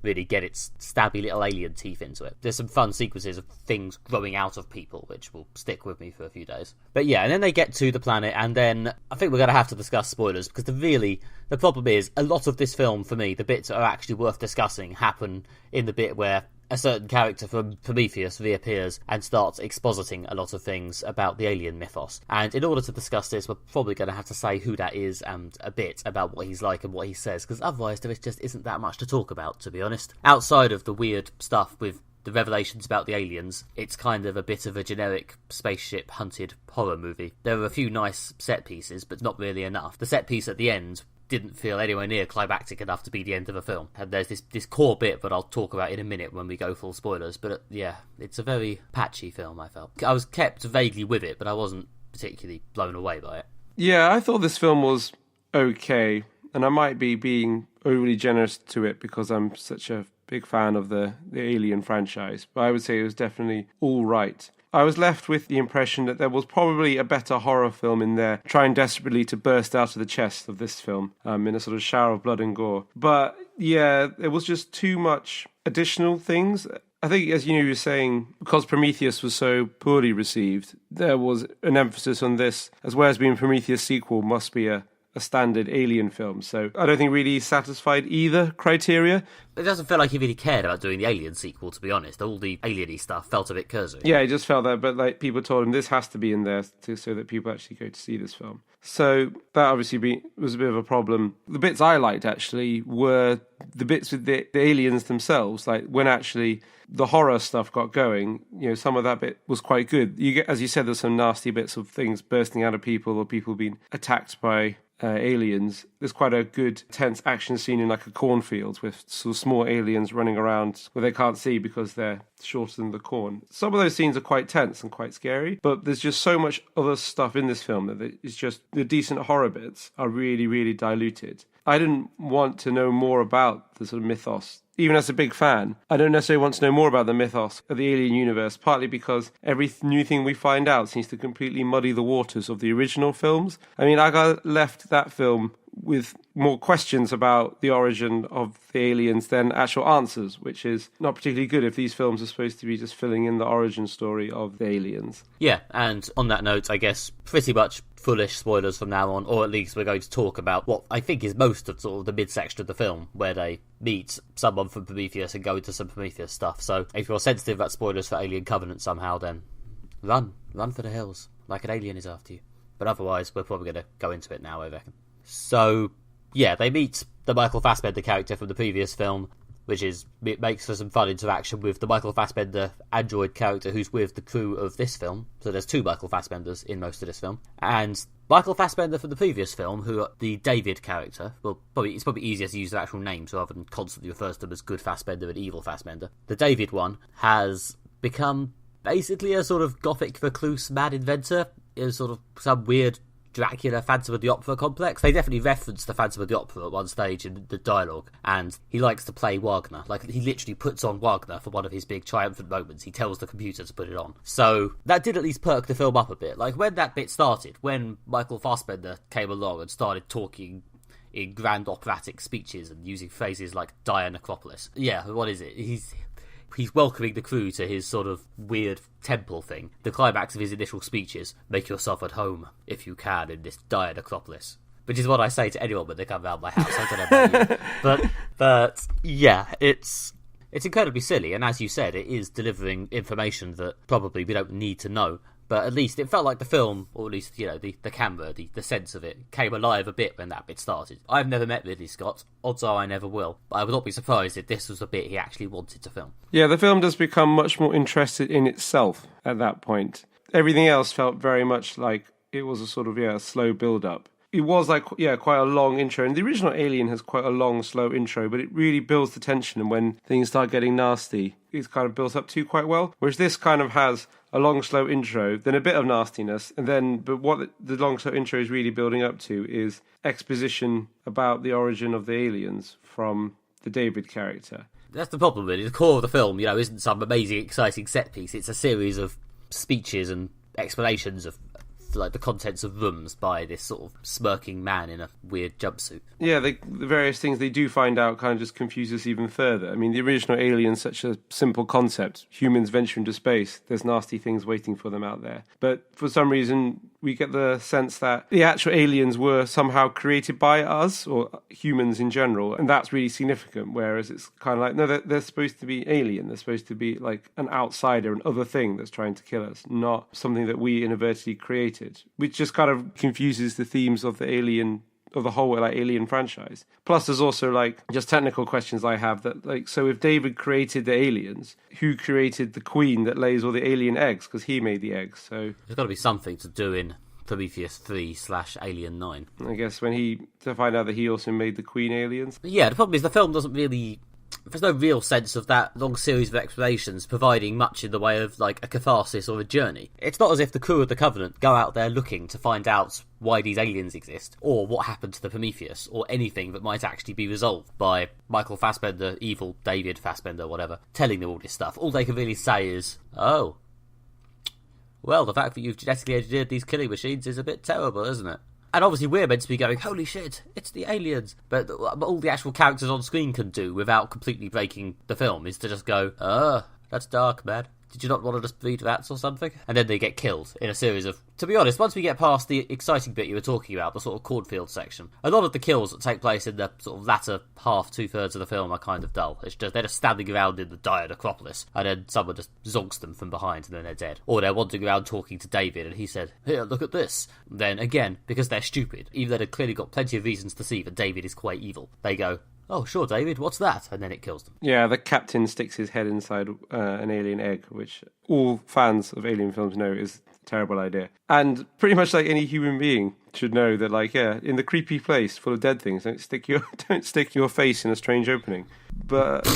Speaker 1: really get its stabby little alien teeth into it. There's some fun sequences of things growing out of people, which will stick with me for a few days. But yeah, and then they get to the planet, and then I think we're going to have to discuss spoilers, because the problem is, a lot of this film, for me, the bits that are actually worth discussing happen in the bit where a certain character from Prometheus reappears and starts expositing a lot of things about the alien mythos. And in order to discuss this, we're probably going to have to say who that is and a bit about what he's like and what he says, because otherwise there just isn't that much to talk about, to be honest. Outside of the weird stuff with the revelations about the aliens, it's kind of a bit of a generic spaceship hunted horror movie. There are a few nice set pieces, but not really enough. The set piece at the end didn't feel anywhere near climactic enough to be the end of a film. And there's this core bit that I'll talk about in a minute when we go full spoilers, but yeah, it's a very patchy film, I felt. I was kept vaguely with it, but I wasn't particularly blown away by it.
Speaker 2: Yeah, I thought this film was okay, and I might be being overly generous to it because I'm such a big fan of the Alien franchise, but I would say it was definitely all right. I was left with the impression that there was probably a better horror film in there, trying desperately to burst out of the chest of this film in a sort of shower of blood and gore. But yeah, it was just too much additional things. I think, as you were saying, because Prometheus was so poorly received, there was an emphasis on this, as well as being Prometheus sequel, must be a standard Alien film. So I don't think really satisfied either criteria.
Speaker 1: It doesn't feel like he really cared about doing the Alien sequel, to be honest. All the alien-y stuff felt a bit cursory.
Speaker 2: Yeah, it just felt that, but like people told him this has to be in there so that people actually go to see this film. So that obviously was a bit of a problem. The bits I liked actually were the bits with the aliens themselves, like when actually the horror stuff got going, some of that bit was quite good. You get, as you said, there's some nasty bits of things bursting out of people or people being attacked by aliens. There's quite a good tense action scene in like a cornfield with sort of small aliens running around where they can't see because they're shorter than the corn. Some of those scenes are quite tense and quite scary, but there's just so much other stuff in this film that it's just the decent horror bits are really, really diluted. I didn't want to know more about the sort of mythos. Even as a big fan, I don't necessarily want to know more about the mythos of the Alien universe, partly because every new thing we find out seems to completely muddy the waters of the original films. I mean, I got left that film with more questions about the origin of the aliens than actual answers, which is not particularly good if these films are supposed to be just filling in the origin story of the aliens.
Speaker 1: Yeah, and on that note, I guess pretty much foolish spoilers from now on, or at least we're going to talk about what I think is most of sort of the midsection of the film, where they meet someone from Prometheus and go into some Prometheus stuff. So if you're sensitive about spoilers for Alien Covenant somehow, then run for the hills, like an alien is after you. But otherwise, we're probably going to go into it now, I reckon. So, yeah, they meet the Michael Fassbender character from the previous film, which makes for some fun interaction with the Michael Fassbender android character who's with the crew of this film. So there's two Michael Fassbenders in most of this film. And Michael Fassbender from the previous film, the David character, it's probably easier to use their actual names rather than constantly refer to them as Good Fassbender and Evil Fassbender. The David one has become basically a sort of gothic recluse mad inventor, is sort of some weird Dracula Phantom of the Opera complex. They definitely reference the Phantom of the Opera at one stage in the dialogue, and he likes to play Wagner. Like, he literally puts on Wagner for one of his big triumphant moments. He tells the computer to put it on. So that did at least perk the film up a bit. Like, when that bit started, when Michael Fassbender came along and started talking in grand operatic speeches and using phrases like dire necropolis. Yeah, what is it? He's welcoming the crew to his sort of weird temple thing. The climax of his initial speech is, make yourself at home, if you can, in this dire necropolis. Which is what I say to anyone when they come round my house. I don't know about you. But yeah, it's incredibly silly, and as you said, it is delivering information that probably we don't need to know. But at least it felt like the film, or at least, you know, the camera, the sense of it, came alive a bit when that bit started. I've never met Ridley Scott. Odds are I never will. But I would not be surprised if this was a bit he actually wanted to film.
Speaker 2: Yeah, the film does become much more interested in itself at that point. Everything else felt very much like it was a sort of, a slow build-up. It was like, quite a long intro. And the original Alien has quite a long, slow intro, but it really builds the tension. And when things start getting nasty, it's kind of built up to quite well. Whereas this kind of has a long, slow intro, then a bit of nastiness. But what the long, slow intro is really building up to is exposition about the origin of the aliens from the David character.
Speaker 1: That's the problem, really. The core of the film, isn't some amazing, exciting set piece. It's a series of speeches and explanations of like the contents of rooms by this sort of smirking man in a weird jumpsuit.
Speaker 2: Yeah, the various things they do find out kind of just confuse us even further. I mean, the original Alien's such a simple concept. Humans venture into space. There's nasty things waiting for them out there. But for some reason, we get the sense that the actual aliens were somehow created by us, or humans in general, and that's really significant, whereas it's kind of like, no, they're supposed to be alien. They're supposed to be like an outsider, an other thing that's trying to kill us, not something that we inadvertently created, which just kind of confuses the themes of the Alien, of the whole Alien franchise. Plus, there's also just technical questions I have that so if David created the aliens, who created the queen that lays all the alien eggs? Because he made the eggs, so
Speaker 1: there's got to be something to do in Prometheus 3/Alien 9.
Speaker 2: I guess to find out that he also made the queen aliens.
Speaker 1: Yeah, the problem is the film doesn't really. There's no real sense of that long series of explanations providing much in the way of a catharsis or a journey. It's not as if the crew of the Covenant go out there looking to find out why these aliens exist, or what happened to the Prometheus, or anything that might actually be resolved by Michael Fassbender, evil David Fassbender, whatever, telling them all this stuff. All they can really say is, oh, well, the fact that you've genetically engineered these killing machines is a bit terrible, isn't it? And obviously we're meant to be going, holy shit, it's the aliens. But all the actual characters on screen can do without completely breaking the film is to just go, that's dark, man. Did you not want to just breed rats or something? And then they get killed in a series of... To be honest, once we get past the exciting bit you were talking about, the sort of cornfield section, a lot of the kills that take place in the sort of latter half, 2/3 of the film are kind of dull. It's just, they're just standing around in the dire necropolis, and then someone just zonks them from behind, and then they're dead. Or they're wandering around talking to David, and he said, here, look at this. And then, again, because they're stupid, even though they've clearly got plenty of reasons to see that David is quite evil, they go, oh, sure, David, what's that? And then it kills them.
Speaker 2: Yeah, the captain sticks his head inside an alien egg, which all fans of alien films know is a terrible idea. And pretty much like any human being should know that, in the creepy place full of dead things, don't stick your face in a strange opening. But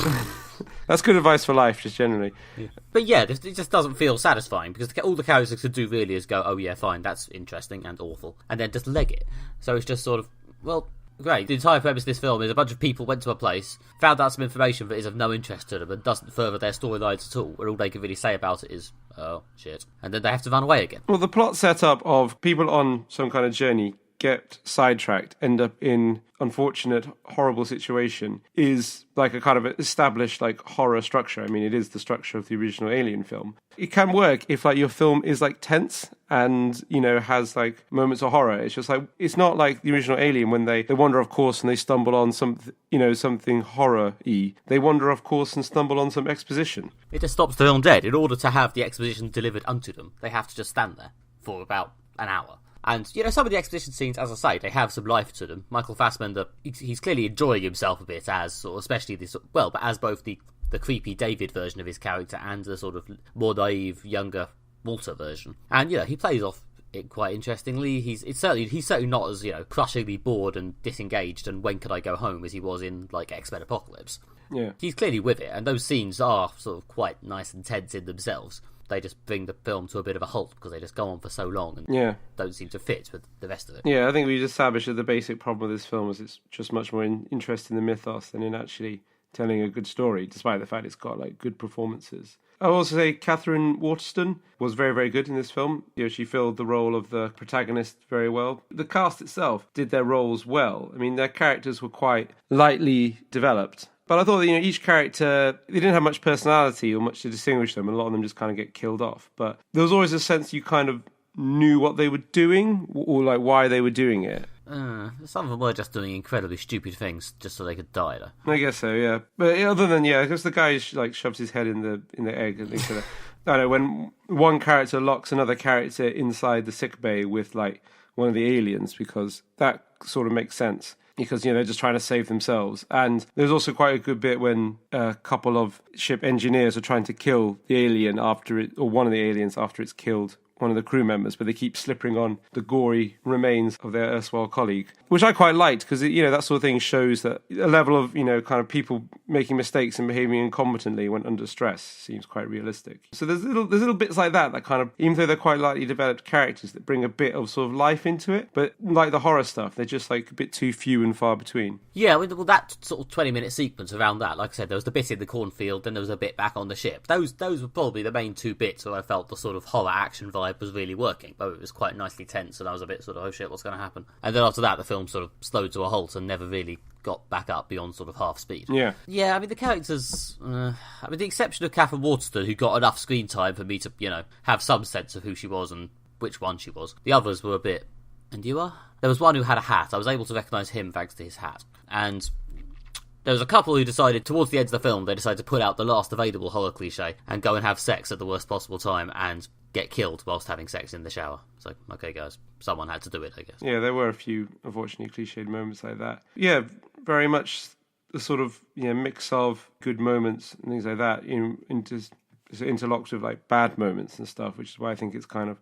Speaker 2: that's good advice for life, just generally.
Speaker 1: Yeah. But yeah, it just doesn't feel satisfying, because all the characters could do really is go, oh yeah, fine, that's interesting and awful, and then just leg it. So it's just sort of, well... Great. The entire premise of this film is a bunch of people went to a place, found out some information that is of no interest to them and doesn't further their storylines at all, and all they can really say about it is, oh, shit. And then they have to run away again.
Speaker 2: Well, the plot setup of people on some kind of journey get sidetracked, end up in unfortunate, horrible situation is like a kind of established horror structure. I mean, it is the structure of the original Alien film. It can work if your film is tense and, has moments of horror. It's just it's not like the original Alien when they wander off course and they stumble on something horror-y. They wander off course and stumble on some exposition.
Speaker 1: It just stops the film dead. In order to have the exposition delivered unto them, they have to just stand there for about an hour. And, some of the exposition scenes, as I say, they have some life to them. Michael Fassbender, he's clearly enjoying himself a bit as, or especially this, but as both the creepy David version of his character and the sort of more naive, younger Walter version. And, he plays off it quite interestingly. He's certainly not as, crushingly bored and disengaged and when can I go home as he was in, X-Men Apocalypse.
Speaker 2: Yeah.
Speaker 1: He's clearly with it, and those scenes are sort of quite nice and tense in themselves. they just bring the film to a bit of a halt because they just go on for so long and don't seem to fit with the rest of it.
Speaker 2: Yeah, I think we established that the basic problem with this film is it's just much more interested in the mythos than in actually telling a good story, despite the fact it's got like good performances. I'll also say Catherine Waterston was very, very good in this film. She filled the role of the protagonist very well. The cast itself did their roles well. I mean, their characters were quite lightly developed. But I thought that, each character, they didn't have much personality or much to distinguish them. A lot of them just kind of get killed off. But there was always a sense you kind of knew what they were doing or like why they were doing it.
Speaker 1: Some of them were just doing incredibly stupid things just so they could die, though.
Speaker 2: I guess so, yeah. But other than, I guess the guy like shoves his head in the egg and things like that. I don't know, when one character locks another character inside the sickbay with like one of the aliens, because that sort of makes sense. Because, they're just trying to save themselves. And there's also quite a good bit when a couple of ship engineers are trying to kill the alien or one of the aliens after it's killed one of the crew members, but they keep slipping on the gory remains of their erstwhile colleague, which I quite liked because, that sort of thing shows that a level of, kind of people making mistakes and behaving incompetently when under stress seems quite realistic. So there's little bits like that kind of, even though they're quite lightly developed characters, that bring a bit of sort of life into it, but like the horror stuff, they're just like a bit too few and far between.
Speaker 1: Yeah, well, that sort of 20-minute sequence around that, like I said, there was the bit in the cornfield, then there was a bit back on the ship. Those were probably the main two bits where I felt the sort of horror action vibe was really working, but it was quite nicely tense, and I was a bit sort of, oh shit, what's going to happen? And then after that, the film sort of slowed to a halt and never really got back up beyond sort of half speed.
Speaker 2: Yeah,
Speaker 1: I mean, the characters, the exception of Catherine Waterston, who got enough screen time for me to, have some sense of who she was and which one she was. The others were a bit, and you are? There was one who had a hat. I was able to recognise him thanks to his hat. And there was a couple who decided, towards the end of the film, they decided to put out the last available horror cliche and go and have sex at the worst possible time and get killed whilst having sex in the shower. So, okay, guys, someone had to do it, I guess.
Speaker 2: Yeah, there were a few, unfortunately, cliched moments like that. Yeah, very much the sort of mix of good moments and things like that, interlocked with like bad moments and stuff, which is why I think it's kind of,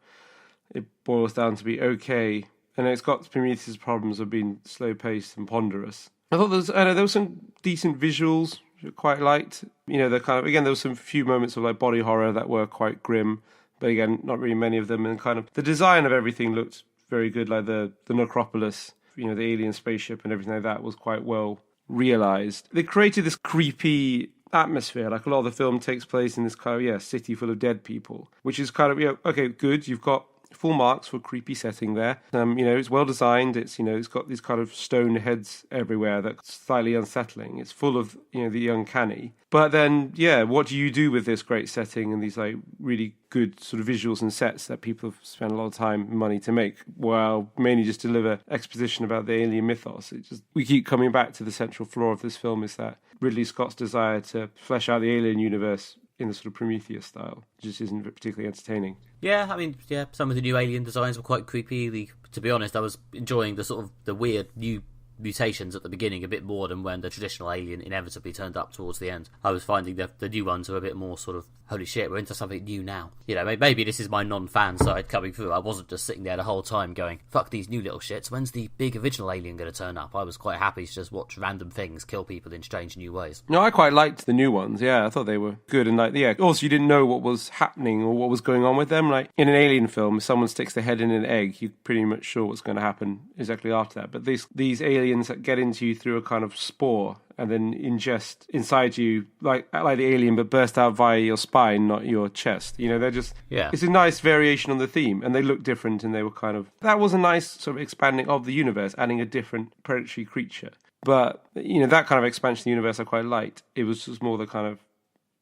Speaker 2: it boils down to be okay. And it's got Prometheus' problems of being slow-paced and ponderous. I thought there was some decent visuals, which I quite liked. The kind of, again, there was some few moments of like body horror that were quite grim, but again, not really many of them. And kind of the design of everything looked very good, like the necropolis, the alien spaceship and everything like that was quite well realized. They created this creepy atmosphere, like a lot of the film takes place in this kind of city full of dead people, which is kind of okay, good. You've got full marks for creepy setting there. It's well designed. It's it's got these kind of stone heads everywhere that's slightly unsettling. It's full of the uncanny. But then what do you do with this great setting and these like really good sort of visuals and sets that people have spent a lot of time and money to make, while mainly just deliver exposition about the alien mythos? We keep coming back to the central flaw of this film is that Ridley Scott's desire to flesh out the alien universe in the sort of Prometheus style just isn't particularly entertaining.
Speaker 1: Yeah, I mean, some of the new alien designs were quite creepy. To be honest, I was enjoying the sort of the weird new mutations at the beginning a bit more than when the traditional alien inevitably turned up towards the end. I was finding the new ones were a bit more sort of, holy shit, we're into something new now. Maybe this is my non-fan side coming through. I wasn't just sitting there the whole time going, fuck these new little shits, when's the big original alien going to turn up? I was quite happy to just watch random things kill people in strange new ways.
Speaker 2: No, I quite liked the new ones, I thought they were good. And also you didn't know what was happening or what was going on with them. Like in an alien film, if someone sticks their head in an egg, you're pretty much sure what's going to happen exactly after that. But these aliens that get into you through a kind of spore and then ingest inside you like the alien, but burst out via your spine, not your chest. They're just, it's a nice variation on the theme, and they look different, and they were kind of, that was a nice sort of expanding of the universe, adding a different predatory creature. But, that kind of expansion of the universe I quite liked. It was just more the kind of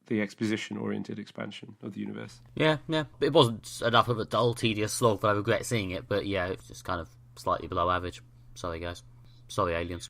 Speaker 2: the exposition-oriented expansion of the universe.
Speaker 1: Yeah. It wasn't enough of a dull, tedious slog that I regret seeing it, but it's just kind of slightly below average. Sorry, guys. Sorry, aliens.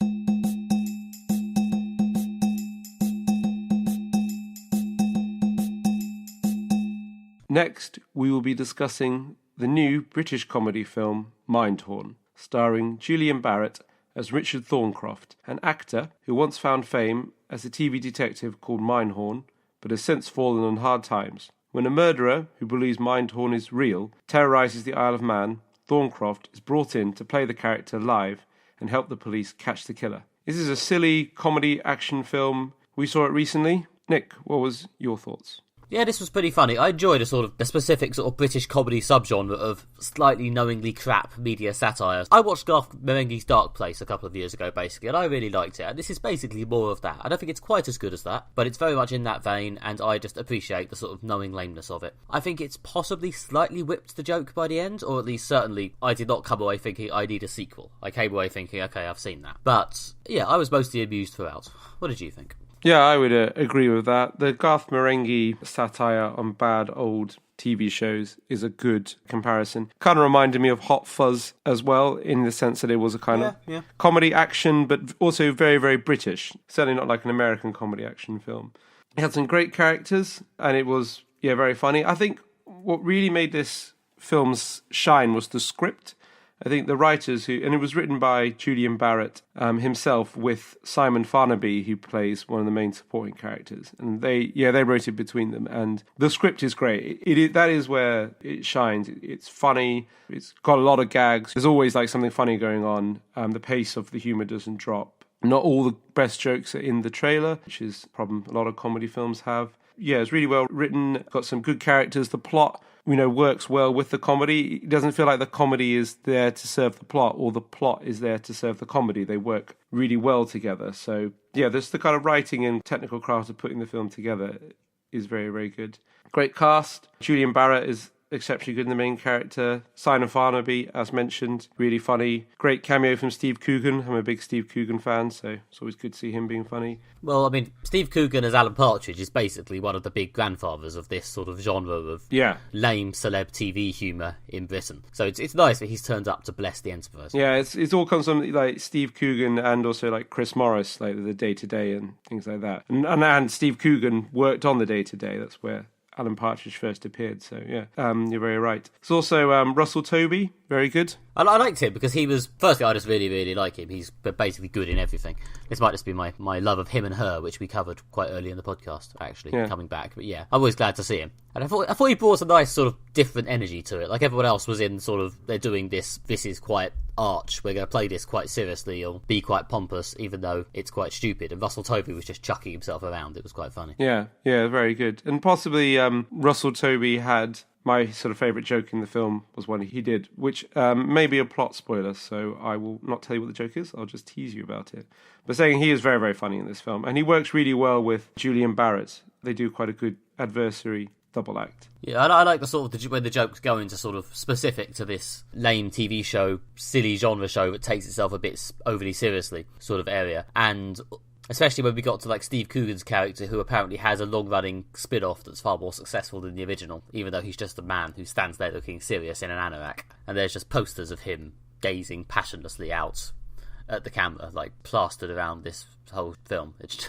Speaker 2: Next, we will be discussing the new British comedy film Mindhorn, starring Julian Barrett as Richard Thorncroft, an actor who once found fame as a TV detective called Mindhorn, but has since fallen on hard times. When a murderer, who believes Mindhorn is real, terrorises the Isle of Man, Thorncroft is brought in to play the character live and help the police catch the killer. This is a silly comedy action film. We saw it recently. Nick, what was your thoughts?
Speaker 1: Yeah, this was pretty funny. I enjoyed the specific sort of British comedy subgenre of slightly knowingly crap media satire. I watched Garth Marenghi's Dark Place a couple of years ago, basically, and I really liked it. And this is basically more of that. I don't think it's quite as good as that, but it's very much in that vein, and I just appreciate the sort of knowing lameness of it. I think it's possibly slightly whipped the joke by the end, or at least certainly I did not come away thinking I need a sequel. I came away thinking, okay, I've seen that. But yeah, I was mostly amused throughout. What did you think?
Speaker 2: Yeah, I would agree with that. The Garth Marenghi satire on bad old TV shows is a good comparison. Kind of reminded me of Hot Fuzz as well, in the sense that it was a kind of comedy action, but also very, very British. Certainly not like an American comedy action film. It had some great characters, and it was, very funny. I think what really made this film shine was the script. I think the writers and it was written by Julian Barratt himself with Simon Farnaby, who plays one of the main supporting characters. And they wrote it between them. And the script is great. That is where it shines. It's funny. It's got a lot of gags. There's always like something funny going on. The pace of the humour doesn't drop. Not all the best jokes are in the trailer, which is a problem a lot of comedy films have. Yeah, it's really well written. Got some good characters. The plot, works well with the comedy. It doesn't feel like the comedy is there to serve the plot, or the plot is there to serve the comedy. They work really well together. So, yeah, there's the kind of writing and technical craft of putting the film together is very, very good. Great cast. Julian Barratt is exceptionally good in the main character. Simon Farnaby, as mentioned, really funny. Great cameo from Steve Coogan. I'm a big Steve Coogan fan, so it's always good to see him being funny.
Speaker 1: Well, I mean, Steve Coogan as Alan Partridge is basically one of the big grandfathers of this sort of genre of lame celeb TV humour in Britain. So it's nice that he's turned up to bless the enterprise. Yeah,
Speaker 2: it's all comes from like Steve Coogan and also like Chris Morris, like the Day-to-Day and things like that. And Steve Coogan worked on the Day-to-Day. That's where Alan Partridge first appeared, so you're very right. There's also Russell Tovey, very good.
Speaker 1: I liked him because he was, firstly, I just really, really like him. He's basically good in everything. This might just be my love of Him and Her, which we covered quite early in the podcast, actually, coming back. But yeah, I'm always glad to see him. And I thought he brought a nice sort of different energy to it. Like everyone else was in sort of, they're doing this is quite arch, we're going to play this quite seriously or be quite pompous, even though it's quite stupid. And Russell Tovey was just chucking himself around. It was quite funny.
Speaker 2: Yeah, very good. And possibly Russell Tovey had my sort of favourite joke in the film was one he did, which may be a plot spoiler, so I will not tell you what the joke is. I'll just tease you about it. But saying he is very, very funny in this film. And he works really well with Julian Barratt. They do quite a good adversary double act.
Speaker 1: Yeah, I like the sort of when the jokes go into sort of specific to this lame TV show, silly genre show that takes itself a bit overly seriously sort of area. And especially when we got to like Steve Coogan's character, who apparently has a long-running spin-off that's far more successful than the original, even though he's just a man who stands there looking serious in an anorak. And there's just posters of him gazing passionlessly out at the camera, like plastered around this whole film. It's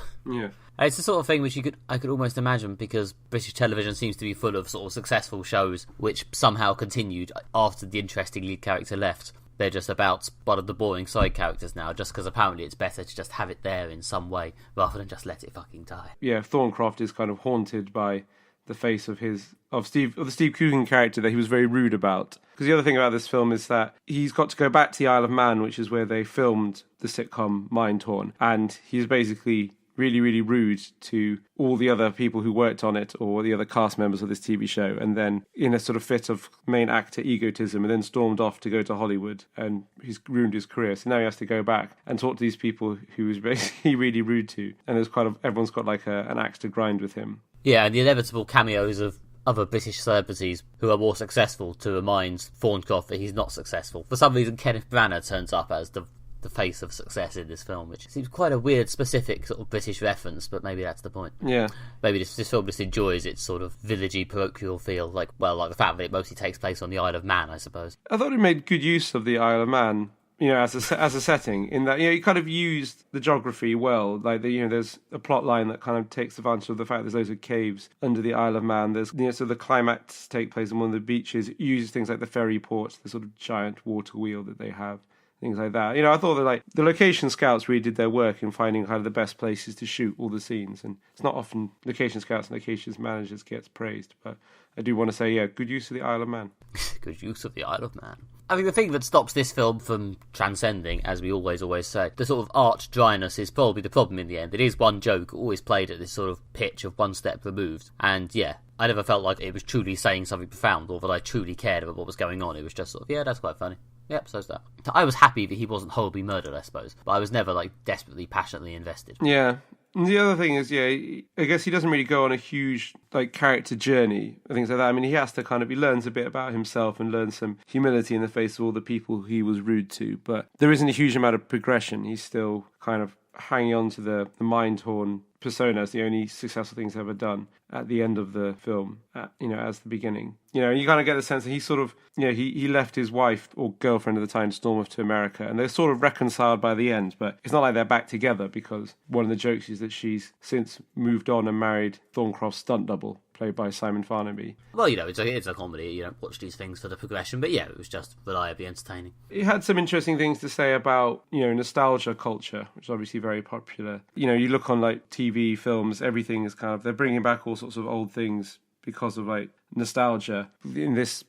Speaker 1: it's the sort of thing which I could almost imagine, because British television seems to be full of sort of successful shows which somehow continued after the interesting lead character left. They're just about one of the boring side characters now, just because apparently it's better to just have it there in some way rather than just let it fucking die.
Speaker 2: Yeah, Thorncroft is kind of haunted by the face of the Steve Coogan character that he was very rude about. Because the other thing about this film is that he's got to go back to the Isle of Man, which is where they filmed the sitcom Mindhorn, and he's basically really, really rude to all the other people who worked on it or the other cast members of this TV show, and then in a sort of fit of main actor egotism, and then stormed off to go to Hollywood, and he's ruined his career. So now he has to go back and talk to these people who he's basically really rude to, and there's everyone's got like an axe to grind with him.
Speaker 1: Yeah, and the inevitable cameos of other British celebrities who are more successful to remind Thorncroft that he's not successful. For some reason, Kenneth Branagh turns up as the face of success in this film, which seems quite a weird, specific sort of British reference, but maybe that's the point.
Speaker 2: Yeah.
Speaker 1: Maybe this film just enjoys its sort of villagey, parochial feel, like the fact that it mostly takes place on the Isle of Man, I suppose.
Speaker 2: I thought it made good use of the Isle of Man, as a setting, in that, it kind of used the geography well. Like, there's a plot line that kind of takes advantage of the fact there's loads of caves under the Isle of Man. There's, so the climax take place on one of the beaches. It uses things like the ferry ports, the sort of giant water wheel that they have. Things like that. I thought that like the location scouts really did their work in finding kind of the best places to shoot all the scenes, and it's not often location scouts and location managers gets praised, but I do want to say, good use of the Isle of Man.
Speaker 1: Good use of the Isle of Man. I think the thing that stops this film from transcending, as we always say, the sort of arch dryness is probably the problem in the end. It is one joke, always played at this sort of pitch of one step removed, and I never felt like it was truly saying something profound or that I truly cared about what was going on. It was just sort of, yeah, that's quite funny. Yep, so's that. I was happy that he wasn't horribly murdered, I suppose, but I was never, like, desperately, passionately invested.
Speaker 2: Yeah. And the other thing is, I guess he doesn't really go on a huge, like, character journey and things like that. I mean, he has to he learns a bit about himself and learns some humility in the face of all the people he was rude to, but there isn't a huge amount of progression. He's still kind of hanging on to the Mindhorn persona as the only successful things ever done at the end of the film, as the beginning. You kind of get the sense that he sort of, he left his wife or girlfriend at the time to storm off to America, and they're sort of reconciled by the end, but it's not like they're back together, because one of the jokes is that she's since moved on and married Thorncroft's stunt double, played by Simon Farnaby.
Speaker 1: Well, it's a comedy. You don't watch these things for the progression, but yeah, it was just reliably entertaining.
Speaker 2: It had some interesting things to say about, nostalgia culture, which is obviously very popular. You look on, like, TV, films, everything is they're bringing back all sorts of old things because of, like, nostalgia. In this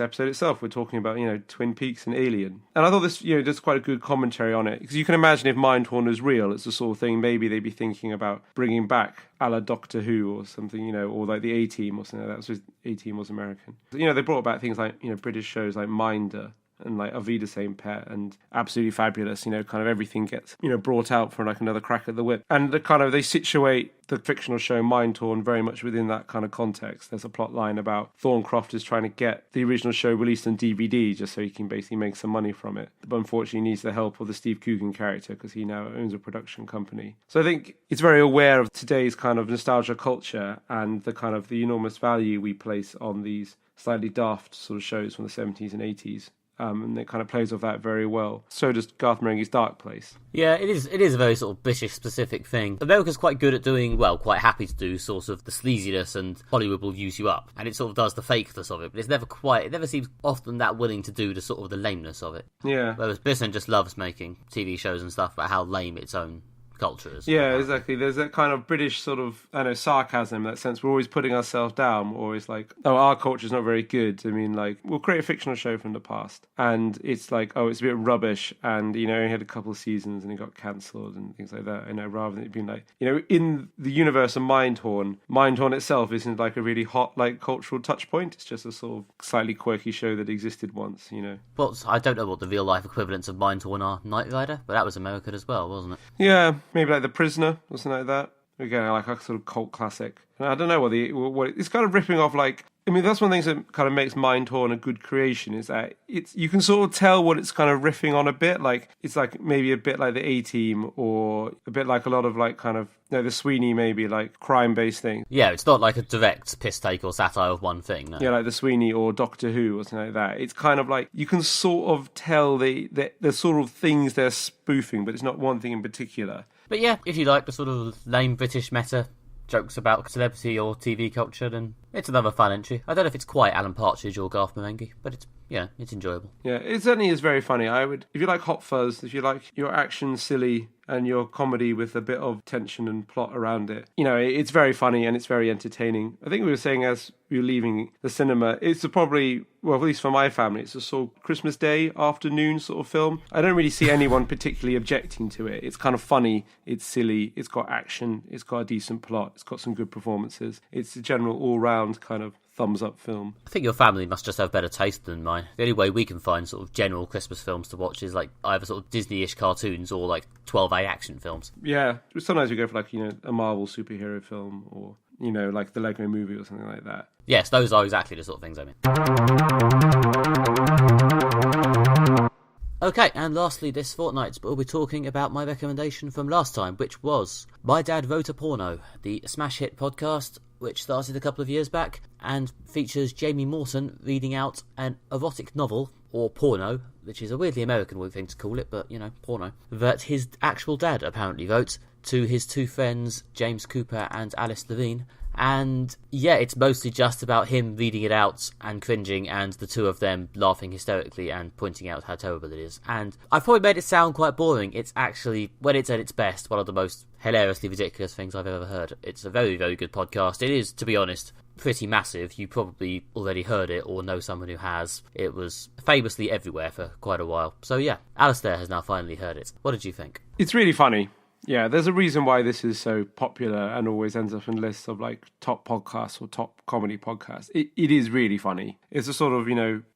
Speaker 2: episode itself, we're talking about, Twin Peaks and Alien. And I thought this, there's quite a good commentary on it. Because you can imagine if Mindhorn was real, it's the sort of thing maybe they'd be thinking about bringing back a la Doctor Who or something, or like the A-Team or something like that. So A-Team was American. They brought back things like, British shows like Minder and like Avida Same Pet and Absolutely Fabulous, kind of everything gets, brought out for like another crack at the whip. And they situate the fictional show Mindhorn very much within that kind of context. There's a plot line about Thorncroft is trying to get the original show released on DVD just so he can basically make some money from it. But unfortunately he needs the help of the Steve Coogan character because he now owns a production company. So I think it's very aware of today's kind of nostalgia culture and the kind of the enormous value we place on these slightly daft sort of shows from the 70s and 80s. And it kind of plays off that very well. So does Garth Marenghi's Dark Place.
Speaker 1: Yeah, it is a very sort of British-specific thing. America's quite good at doing, quite happy to do sort of the sleaziness, and Hollywood will use you up. And it sort of does the fakeness of it, but it never seems often that willing to do the sort of the lameness of it.
Speaker 2: Yeah.
Speaker 1: Whereas Britain just loves making TV shows and stuff about how lame its own culture is.
Speaker 2: Yeah, exactly. There's that kind of British sort of, sarcasm, in that sense. We're always putting ourselves down. We're always like, oh, our culture's not very good. I mean, like, we'll create a fictional show from the past, and it's like, oh, it's a bit rubbish, and, it had a couple of seasons, and it got cancelled, and things like that, rather than it being like, in the universe of Mindhorn itself isn't like a really hot, like, cultural touch point. It's just a sort of slightly quirky show that existed once,
Speaker 1: Well, I don't know what the real-life equivalents of Mindhorn are. Knight Rider? But that was American as well, wasn't it?
Speaker 2: Yeah. Maybe like The Prisoner or something like that. Again, like a sort of cult classic. I don't know what it's kind of ripping off, like, I mean, that's one of the things that kind of makes Mindhorn a good creation, is that you can sort of tell what it's kind of riffing on a bit. Like, it's like maybe a bit like the A-Team, or a bit like a lot of like kind of, the Sweeney, maybe like crime-based thing.
Speaker 1: Yeah, it's not like a direct piss take or satire of one thing. No.
Speaker 2: Yeah, like the Sweeney or Doctor Who or something like that. It's kind of like, you can sort of tell the sort of things they're spoofing, but it's not one thing in particular.
Speaker 1: But yeah, if you like the sort of lame British meta jokes about celebrity or TV culture, then it's another fun entry. I don't know if it's quite Alan Partridge or Garth Marenghi, but it's enjoyable. Yeah,
Speaker 2: it certainly is very funny. If you like Hot Fuzz, if you like your action silly and your comedy with a bit of tension and plot around it, it's very funny and it's very entertaining. I think we were saying as we were leaving the cinema, it's probably, well, at least for my family, it's a sort of Christmas Day afternoon sort of film. I don't really see anyone particularly objecting to it. It's kind of funny, it's silly, it's got action, it's got a decent plot, it's got some good performances. It's a general all-round kind of thumbs-up film.
Speaker 1: I think your family must just have better taste than mine. The only way we can find sort of general Christmas films to watch is like either sort of Disney-ish cartoons or like 12A action films.
Speaker 2: Yeah, sometimes we go for like, a Marvel superhero film, or, like the Lego Movie or something like that.
Speaker 1: Yes, those are exactly the sort of things I mean. Okay, and lastly this fortnight, we'll be talking about my recommendation from last time, which was My Dad Wrote a Porno, the smash hit podcast which started a couple of years back and features Jamie Morton reading out an erotic novel, or porno, which is a weirdly American thing to call it, but, porno, that his actual dad apparently wrote to his two friends, James Cooper and Alice Levine. And yeah, it's mostly just about him reading it out and cringing, and the two of them laughing hysterically and pointing out how terrible it is. And I've probably made it sound quite boring. It's actually, when it's at its best, one of the most hilariously ridiculous things I've ever heard. It's a very, very good podcast. It is, to be honest, pretty massive. You probably already heard it or know someone who has. It was famously everywhere for quite a while. So yeah, Alastair has now finally heard it. What did you think?
Speaker 2: It's really funny. Yeah, there's a reason why this is so popular and always ends up in lists of like top podcasts or top comedy podcasts. It is really funny. It's a sort of,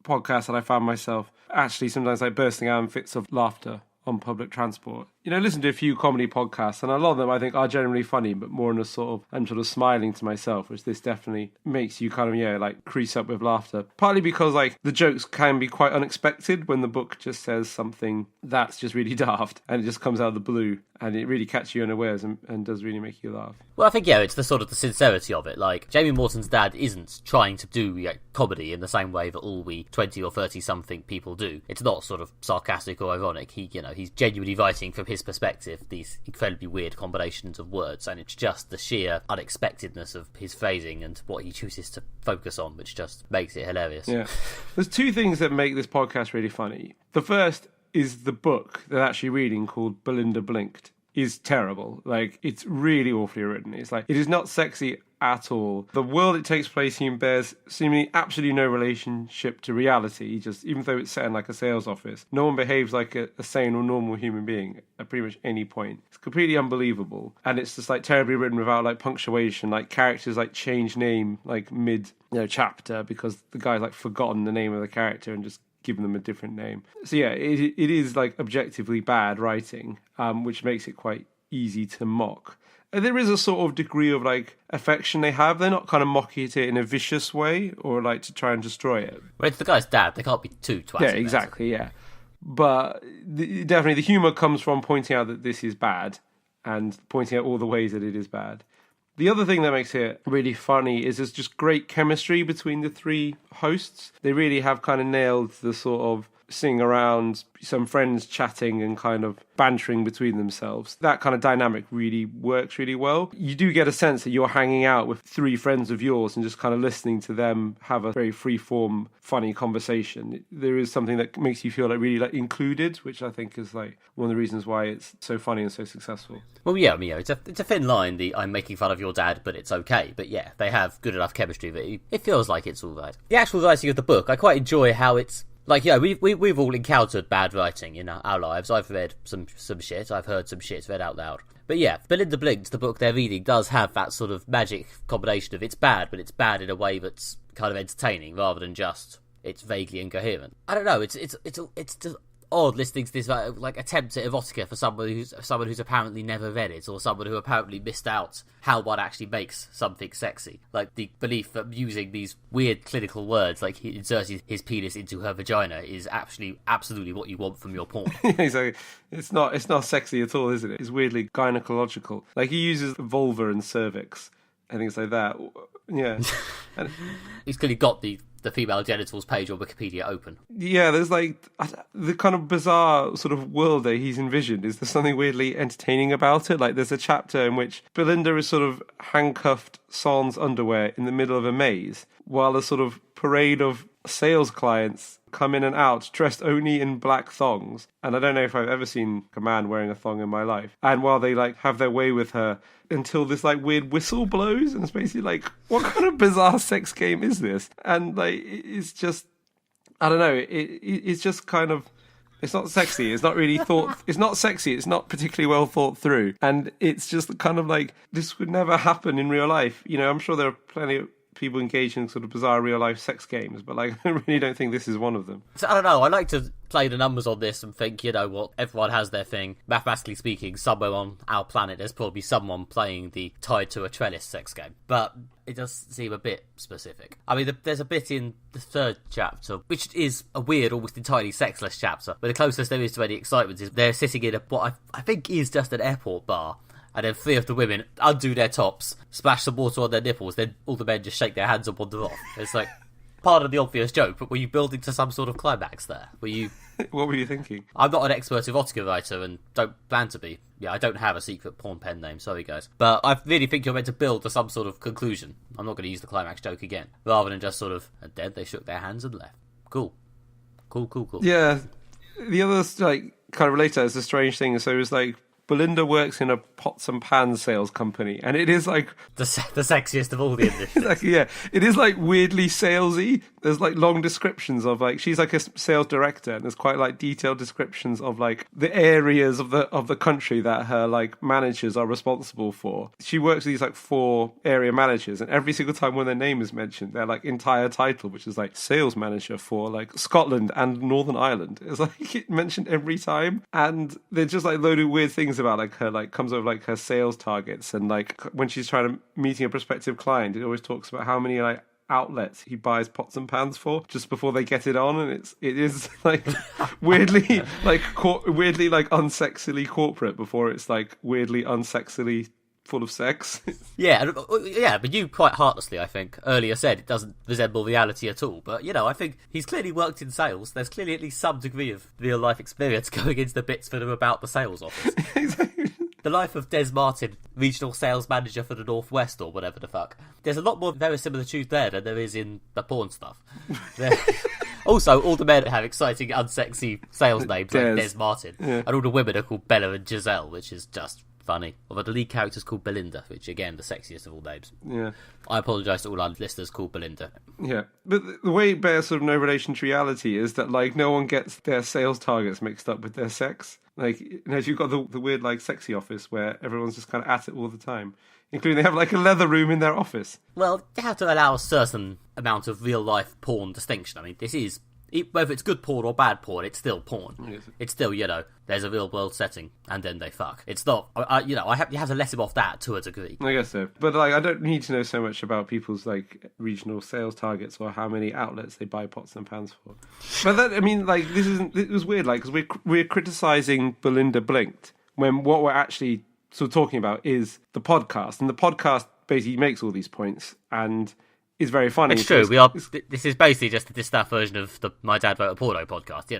Speaker 2: podcast that I found myself actually sometimes like bursting out in fits of laughter on public transport. Listen to a few comedy podcasts, and a lot of them I think are generally funny, but more in a sort of, I'm sort of smiling to myself, which this definitely makes you kind of, like crease up with laughter. Partly because like the jokes can be quite unexpected when the book just says something that's just really daft and it just comes out of the blue and it really catches you unawares and does really make you laugh.
Speaker 1: Well, I think, it's the sort of the sincerity of it. Like, Jamie Morton's dad isn't trying to do comedy in the same way that all we 20 or 30-something people do. It's not sort of sarcastic or ironic. He's genuinely writing from his perspective these incredibly weird combinations of words, and it's just the sheer unexpectedness of his phrasing and what he chooses to focus on, which just makes it hilarious.
Speaker 2: Yeah. There's two things that make this podcast really funny. The first is the book they're actually reading, called Belinda Blinked, is terrible. Like, it's really awfully written. It's like, it is not sexy at all. The world it takes place in bears seemingly absolutely no relationship to reality, just even though it's set in like a sales office. No one behaves like a sane or normal human being at pretty much any point. It's completely unbelievable. And it's just like terribly written without like punctuation. Like, characters like change name like mid chapter because the guy's like forgotten the name of the character and just given them a different name. So yeah, it is like objectively bad writing, which makes it quite easy to mock. And there is a sort of degree of like affection they have. They're not kind of mocking it in a vicious way or like to try and destroy it.
Speaker 1: Well, it's the guy's dad. They can't be too twatty.
Speaker 2: Yeah, exactly. Yeah, but definitely the humour comes from pointing out that this is bad and pointing out all the ways that it is bad. The other thing that makes it really funny is there's just great chemistry between the three hosts. They really have kind of nailed the sort of sitting around, some friends chatting and kind of bantering between themselves. That kind of dynamic really works really well. You do get a sense that you're hanging out with three friends of yours and just kind of listening to them have a very free-form, funny conversation. There is something that makes you feel like really like included, which I think is like one of the reasons why it's so funny and so successful.
Speaker 1: Well, yeah, it's a thin line, the I'm making fun of your dad, but it's okay. But yeah, they have good enough chemistry that it feels like it's all right. The actual writing of the book, I quite enjoy how it's like, we've all encountered bad writing in our lives. I've read some shit. I've heard some shit read out loud. But yeah, Belinda Blinked, the book they're reading, does have that sort of magic combination of it's bad, but it's bad in a way that's kind of entertaining rather than just it's vaguely incoherent. I don't know. It's just odd listening to this like attempt at erotica for someone who's apparently never read it, or someone who apparently missed out how one actually makes something sexy. Like the belief that using these weird clinical words like he inserted his penis into her vagina is actually absolutely what you want from your porn.
Speaker 2: Exactly. It's not sexy at all, is it? It's weirdly gynecological. Like, he uses vulva and cervix and things like that. Yeah.
Speaker 1: He's clearly got the female genitals page on Wikipedia open.
Speaker 2: Yeah, there's like the kind of bizarre sort of world that he's envisioned. Is there something weirdly entertaining about it? Like, there's a chapter in which Belinda is sort of handcuffed sans underwear in the middle of a maze, while a sort of parade of sales clients come in and out dressed only in black thongs. And I don't know if I've ever seen a man wearing a thong in my life. And while they like have their way with her until this like weird whistle blows, and it's basically like, what kind of bizarre sex game is this? And like, it's just, I don't know, it's just kind of, it's not sexy, it's not really thought, it's not sexy, it's not particularly well thought through, and it's just kind of like, this would never happen in real life. I'm sure there are plenty of people engage in sort of bizarre real life sex games, but like, I really don't think this is one of them.
Speaker 1: So, I don't know, I like to play the numbers on this and think, what, everyone has their thing. Mathematically speaking, somewhere on our planet there's probably someone playing the tied to a trellis sex game, but it does seem a bit specific. I mean, there's a bit in the third chapter which is a weird, almost entirely sexless chapter, but the closest there is to any excitement is they're sitting in what I think is just an airport bar. And then three of the women undo their tops, splash some water on their nipples, then all the men just shake their hands and wander off. It's like, part of the obvious joke, but were you building to some sort of climax there? Were you...
Speaker 2: What were you thinking?
Speaker 1: I'm not an expert erotica writer and don't plan to be. Yeah, I don't have a secret porn pen name, sorry guys. But I really think you're meant to build to some sort of conclusion. I'm not going to use the climax joke again. Rather than just sort of, and then they shook their hands and left. Cool. Cool.
Speaker 2: Yeah. The other, like, kind of related is a strange thing. So it was like, Belinda works in a pots and pans sales company, and it is like
Speaker 1: the sexiest of all the industries.
Speaker 2: like, yeah, it is like weirdly salesy. There's like long descriptions of like she's like a sales director, and there's quite like detailed descriptions of like the areas of the country that her like managers are responsible for. She works with these like 4 area managers, and every single time when their name is mentioned, their like entire title, which is like sales manager for like Scotland and Northern Ireland, is like it mentioned every time, and they're just like loaded weird things about like her like comes over like her sales targets, and like when she's trying to meeting a prospective client, it always talks about how many like outlets he buys pots and pans for just before they get it on, and it is like weirdly like weirdly like unsexily corporate before it's like weirdly unsexily full of sex.
Speaker 1: Yeah, but you quite heartlessly, I think, earlier said it doesn't resemble reality at all. But, I think he's clearly worked in sales. There's clearly at least some degree of real-life experience going into the bits that are about the sales office.
Speaker 2: Exactly.
Speaker 1: The life of Des Martin, regional sales manager for the Northwest or whatever the fuck. There's a lot more verisimilitude there than there is in the porn stuff. Also, all the men have exciting, unsexy sales names like Des Martin. Yeah. And all the women are called Bella and Giselle, which is just funny. Although the lead character's called Belinda, which again, the sexiest of all names.
Speaker 2: Yeah.
Speaker 1: I apologise to all our listeners called Belinda.
Speaker 2: Yeah. But the way it bears sort of no relation to reality is that like no one gets their sales targets mixed up with their sex. Like, you've got the weird like sexy office where everyone's just kind of at it all the time. Including they have like a leather room in their office.
Speaker 1: Well, you have to allow a certain amount of real life porn distinction. I mean, this is, whether it's good porn or bad porn, it's still porn. Yes. It's still, there's a real world setting, and then they fuck. It's not, you have to let him off that to a degree.
Speaker 2: I guess so. But, like, I don't need to know so much about people's, like, regional sales targets or how many outlets they buy pots and pans for. But that, I mean, like, it was weird, like, because we're criticising Belinda Blinked, when what we're actually sort of talking about is the podcast. And the podcast basically makes all these points, and is very funny.
Speaker 1: It's true. This is basically just the distaff version of the My Dad Wrote a Porno podcast.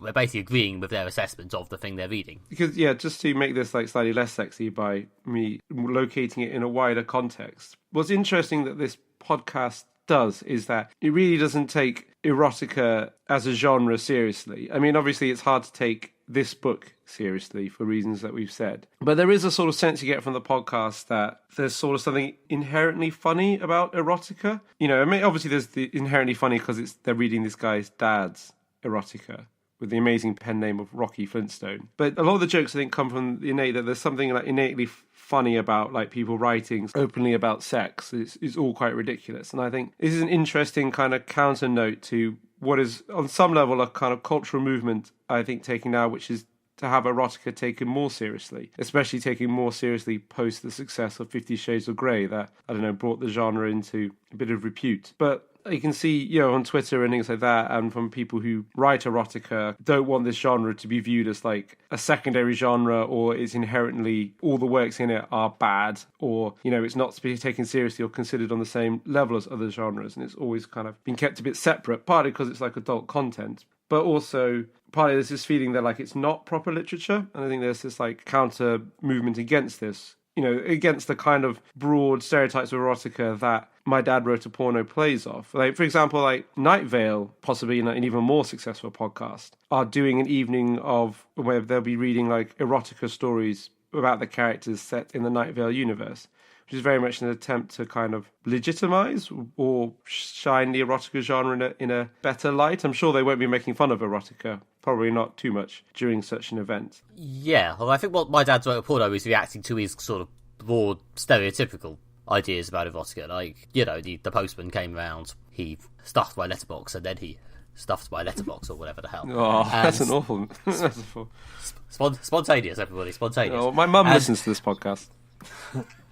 Speaker 1: We're basically agreeing with their assessment of the thing they're reading.
Speaker 2: Because just to make this like slightly less sexy by me locating it in a wider context. What's interesting that this podcast does is that it really doesn't take erotica as a genre seriously. I mean, obviously, it's hard to take this book seriously for reasons that we've said. But there is a sort of sense you get from the podcast that there's sort of something inherently funny about erotica. I mean, obviously there's the inherently funny because they're reading this guy's dad's erotica with the amazing pen name of Rocky Flintstone. But a lot of the jokes, I think, come from the innate that there's something like innately funny about like people writing openly about sex. It's all quite ridiculous. And I think this is an interesting kind of counter note to what is on some level a kind of cultural movement, I think, taking now, which is to have erotica taken more seriously, especially taken more seriously post the success of 50 Shades of Grey that, brought the genre into a bit of repute. But you can see, on Twitter and things like that, and from people who write erotica, don't want this genre to be viewed as like a secondary genre, or it's inherently, all the works in it are bad, or, it's not to be taken seriously or considered on the same level as other genres, and it's always kind of been kept a bit separate, partly because it's like adult content, but also partly there's this feeling that like it's not proper literature, and I think there's this like counter movement against this, against the kind of broad stereotypes of erotica that My Dad Wrote a Porno plays off. Like, for example, like Night Vale, possibly an even more successful podcast, are doing an evening of where they'll be reading like erotica stories about the characters set in the Night Vale universe, which is very much an attempt to kind of legitimize or shine the erotica genre in a better light. I'm sure they won't be making fun of erotica, probably not too much, during such an event.
Speaker 1: Yeah, well, I think what My Dad Wrote a Porno is reacting to is sort of broad, stereotypical ideas about erotica. Like, the postman came around, he stuffed my letterbox, and then he stuffed my letterbox, or whatever the hell.
Speaker 2: Oh, that's an awful...
Speaker 1: Spontaneous, everybody, spontaneous.
Speaker 2: Oh, my mum listens to this podcast.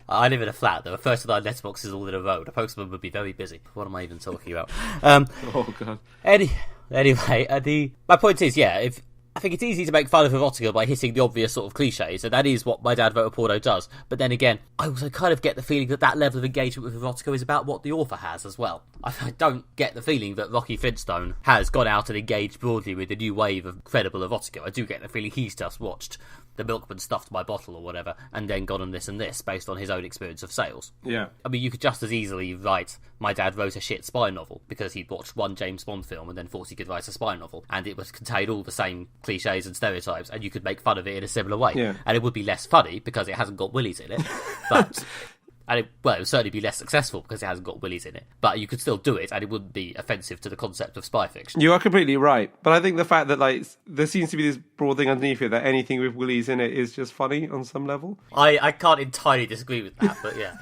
Speaker 1: I live in a flat. There were 39 letterboxes all in a row. The postman would be very busy. What am I even talking about?
Speaker 2: Oh, God.
Speaker 1: Anyway, my point is, I think it's easy to make fun of erotica by hitting the obvious sort of cliches, and that is what My Dad Wrote a Porno does. But then again, I also kind of get the feeling that level of engagement with erotica is about what the author has as well. I don't get the feeling that Rocky Flintstone has gone out and engaged broadly with a new wave of credible erotica. I do get the feeling he's just watched the milkman stuffed my bottle or whatever, and then gone on this and this based on his own experience of sales.
Speaker 2: Yeah.
Speaker 1: I mean, you could just as easily write, my dad wrote a shit spy novel because he'd watched one James Bond film and then thought he could write a spy novel, and it would contain all the same cliches and stereotypes, and you could make fun of it in a similar way.
Speaker 2: Yeah.
Speaker 1: And it would be less funny because it hasn't got willies in it, but... And it would certainly be less successful because it hasn't got willies in it. But you could still do it, and it wouldn't be offensive to the concept of spy fiction.
Speaker 2: You are completely right. But I think the fact that, like, there seems to be this broad thing underneath it that anything with willies in it is just funny on some level.
Speaker 1: I can't entirely disagree with that, but yeah.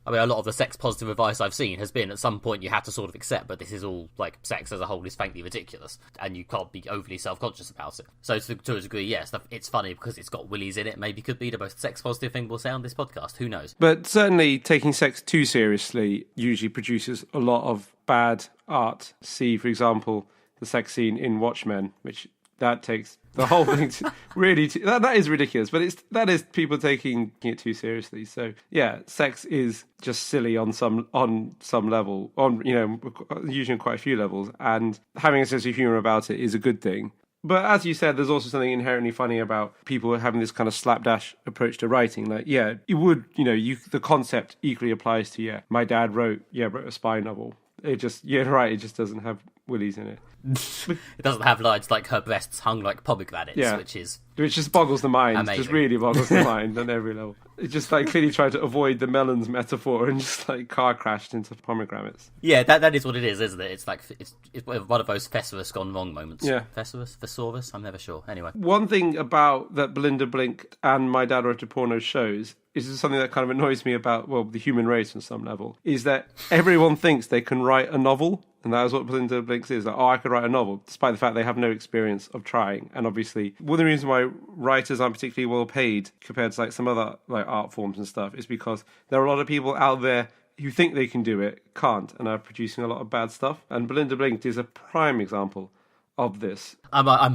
Speaker 1: I mean, a lot of the sex-positive advice I've seen has been at some point you have to sort of accept, but this is all, like, sex as a whole is frankly ridiculous, and you can't be overly self-conscious about it. So to a degree, yes, it's funny because it's got willies in it. Maybe could be the most sex-positive thing we'll say on this podcast. Who knows? But
Speaker 2: certainly taking sex too seriously usually produces a lot of bad art. See, for example, the sex scene in Watchmen, which that takes the whole thing that is ridiculous, but that is people taking it too seriously. So yeah, sex is just silly on some level, usually on quite a few levels, and having a sense of humor about it is a good thing. But as you said, there's also something inherently funny about people having this kind of slapdash approach to writing. Like, yeah, it would, the concept equally applies to, my dad wrote a spy novel. It just, it just doesn't have willies in it.
Speaker 1: It doesn't have lines like her breasts hung like pomegranates, which
Speaker 2: just boggles the mind.
Speaker 1: Amazing.
Speaker 2: Just really boggles the mind on every level. It just like clearly tried to avoid the melons metaphor and just like car crashed into pomegranates.
Speaker 1: Yeah, that is what it is, isn't it? It's like it's one of those Thesaurus gone wrong moments.
Speaker 2: Yeah,
Speaker 1: Thesaurus. I'm never sure. Anyway,
Speaker 2: one thing about that Belinda Blink and My Dad Wrote a Porno shows is something that kind of annoys me about the human race on some level, is that everyone thinks they can write a novel. And that is what Belinda Blinks is. Like, I could write a novel, despite the fact they have no experience of trying. And obviously, one of the reasons why writers aren't particularly well paid compared to like some other like art forms and stuff is because there are a lot of people out there who think they can do it, can't, and are producing a lot of bad stuff. And Belinda Blink is a prime example of this.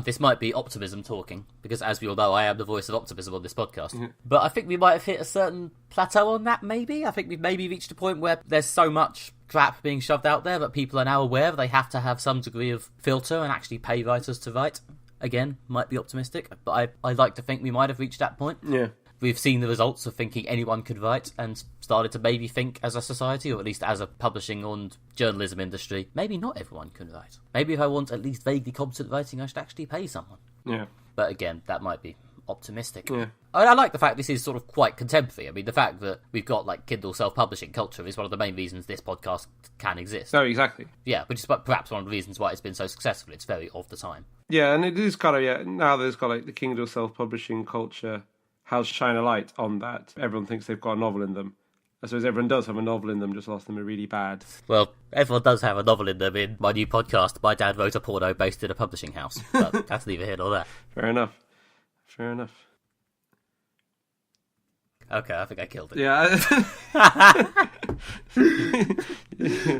Speaker 1: This might be optimism talking, because as we all know, I am the voice of optimism on this podcast. Mm-hmm. But I think we might have hit a certain plateau on that, maybe. I think we've maybe reached a point where there's so much crap being shoved out there that people are now aware they have to have some degree of filter and actually pay writers to write. Again, might be optimistic, but I like to think we might have reached that point.
Speaker 2: Yeah.
Speaker 1: We've seen the results of thinking anyone could write and started to maybe think as a society, or at least as a publishing and journalism industry, maybe not everyone can write. Maybe if I want at least vaguely competent writing, I should actually pay someone.
Speaker 2: Yeah.
Speaker 1: But again, that might be optimistic.
Speaker 2: Yeah.
Speaker 1: I like the fact this is sort of quite contemporary. I mean, the fact that we've got like Kindle self-publishing culture is one of the main reasons this podcast can exist.
Speaker 2: Oh, exactly.
Speaker 1: Yeah, which is perhaps one of the reasons why it's been so successful. It's very of the time.
Speaker 2: Yeah, and it is kind of, now there's got like the Kindle self-publishing culture has shine a light on that. Everyone thinks they've got a novel in them. I suppose everyone does have a novel in them, just lost them are really bad.
Speaker 1: Well, everyone does have a novel in them in my new podcast, My Dad Wrote a Porno, based in a publishing house. But that's neither here nor there.
Speaker 2: Fair enough.
Speaker 1: Okay, I think I killed it.
Speaker 2: Yeah.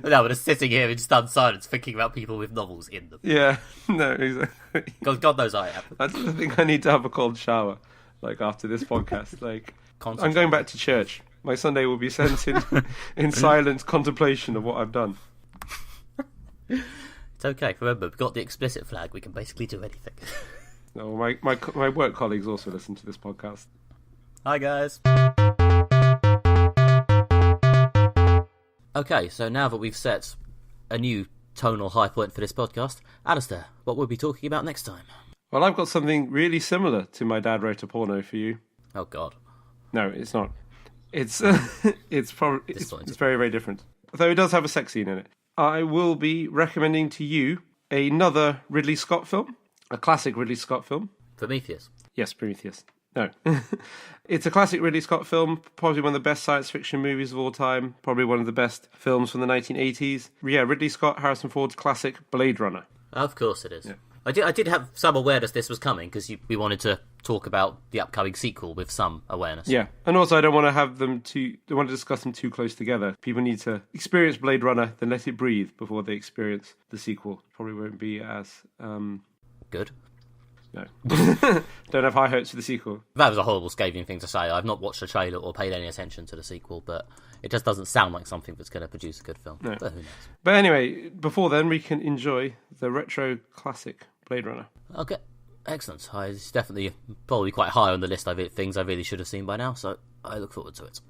Speaker 1: No, we're just sitting here in stunned silence thinking about people with novels in them.
Speaker 2: Yeah, no, exactly.
Speaker 1: God knows I am.
Speaker 2: I think I need to have a cold shower, like, after this podcast. Like, I'm going back to church. My Sunday will be spent in silent contemplation of what I've done.
Speaker 1: It's okay. Remember, we've got the explicit flag. We can basically do anything.
Speaker 2: No, my work colleagues also listen to this podcast.
Speaker 1: Hi, guys. Okay, so now that we've set a new tonal high point for this podcast, Alastair, what we'll be talking about next time?
Speaker 2: Well, I've got something really similar to My Dad Wrote a Porno for you.
Speaker 1: Oh, God.
Speaker 2: No, it's not. It's probably it's very, very different. Though it does have a sex scene in it. I will be recommending to you another Ridley Scott film, a classic Ridley Scott film.
Speaker 1: Prometheus.
Speaker 2: Yes, Prometheus. No. It's a classic Ridley Scott film, probably one of the best science fiction movies of all time, probably one of the best films from the 1980s. Yeah, Ridley Scott, Harrison Ford's classic Blade Runner.
Speaker 1: Of course it is.
Speaker 2: Yeah.
Speaker 1: I did have some awareness this was coming, because we wanted to talk about the upcoming sequel with some awareness.
Speaker 2: Yeah, and also I don't want to discuss them too close together. People need to experience Blade Runner, then let it breathe before they experience the sequel. Probably won't be as...
Speaker 1: good.
Speaker 2: No. Don't have high hopes for the sequel.
Speaker 1: That was a horrible, scathing thing to say. I've not watched the trailer or paid any attention to the sequel, but it just doesn't sound like something that's going to produce a good film.
Speaker 2: No.
Speaker 1: But who knows?
Speaker 2: But anyway, before then, we can enjoy the retro classic Blade Runner.
Speaker 1: Okay. Excellent. It's definitely probably quite high on the list of things I really should have seen by now, so I look forward to it.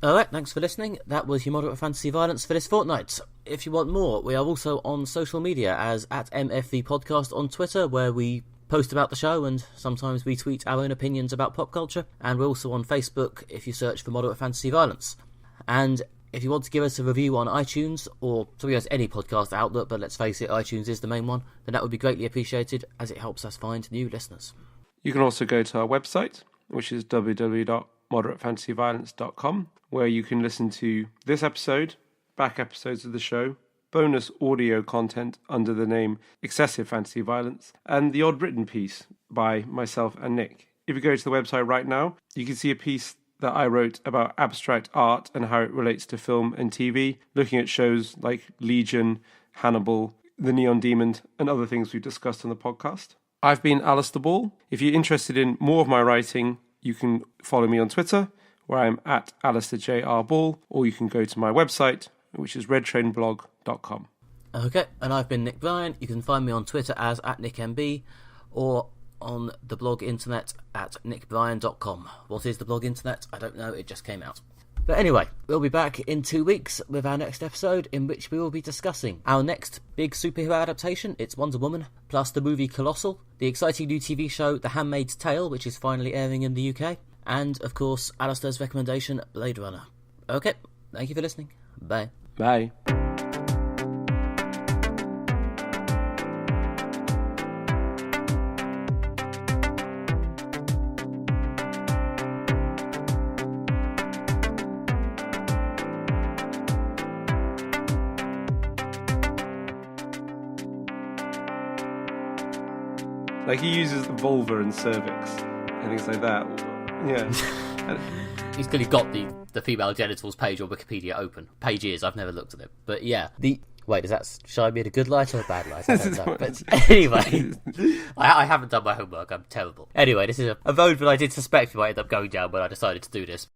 Speaker 1: Alright, thanks for listening. That was your Moderate Fantasy Violence for this fortnight. If you want more, we are also on social media as at MFV Podcast on Twitter, where we post about the show and sometimes we tweet our own opinions about pop culture. And we're also on Facebook if you search for Moderate Fantasy Violence. And if you want to give us a review on iTunes, or to be honest, any podcast outlet, but let's face it, iTunes is the main one, then that would be greatly appreciated as it helps us find new listeners.
Speaker 2: You can also go to our website, which is www.moderatefantasyviolence.com, where you can listen to this episode, back episodes of the show, bonus audio content under the name Excessive Fantasy Violence, and the odd written piece by myself and Nick. If you go to the website right now, you can see a piece that I wrote about abstract art and how it relates to film and TV, looking at shows like Legion, Hannibal, The Neon Demon, and other things we've discussed on the podcast. I've been Alastair Ball. If you're interested in more of my writing, you can follow me on Twitter, where I'm at AlastairJRBall, or you can go to my website, which is redtrainblog.com.
Speaker 1: Okay, and I've been Nick Bryan. You can find me on Twitter as at NickMB, or on the blog internet at nickbryan.com. What is the blog internet? I don't know, it just came out. But anyway, we'll be back in 2 weeks with our next episode, in which we will be discussing our next big superhero adaptation. It's Wonder Woman, plus the movie Colossal, the exciting new TV show The Handmaid's Tale, which is finally airing in the UK, and, of course, Alastair's recommendation, Blade Runner. Okay, thank you for listening. Bye.
Speaker 2: Bye. Like, he uses the vulva and cervix and things like that. Yeah.
Speaker 1: He's clearly got the female genitals page on Wikipedia open. Pages, I've never looked at it. But yeah, wait, does that shine me in a good light or a bad light? I don't know. But anyway, I haven't done my homework. I'm terrible. Anyway, this is a road that I did suspect we might end up going down when I decided to do this.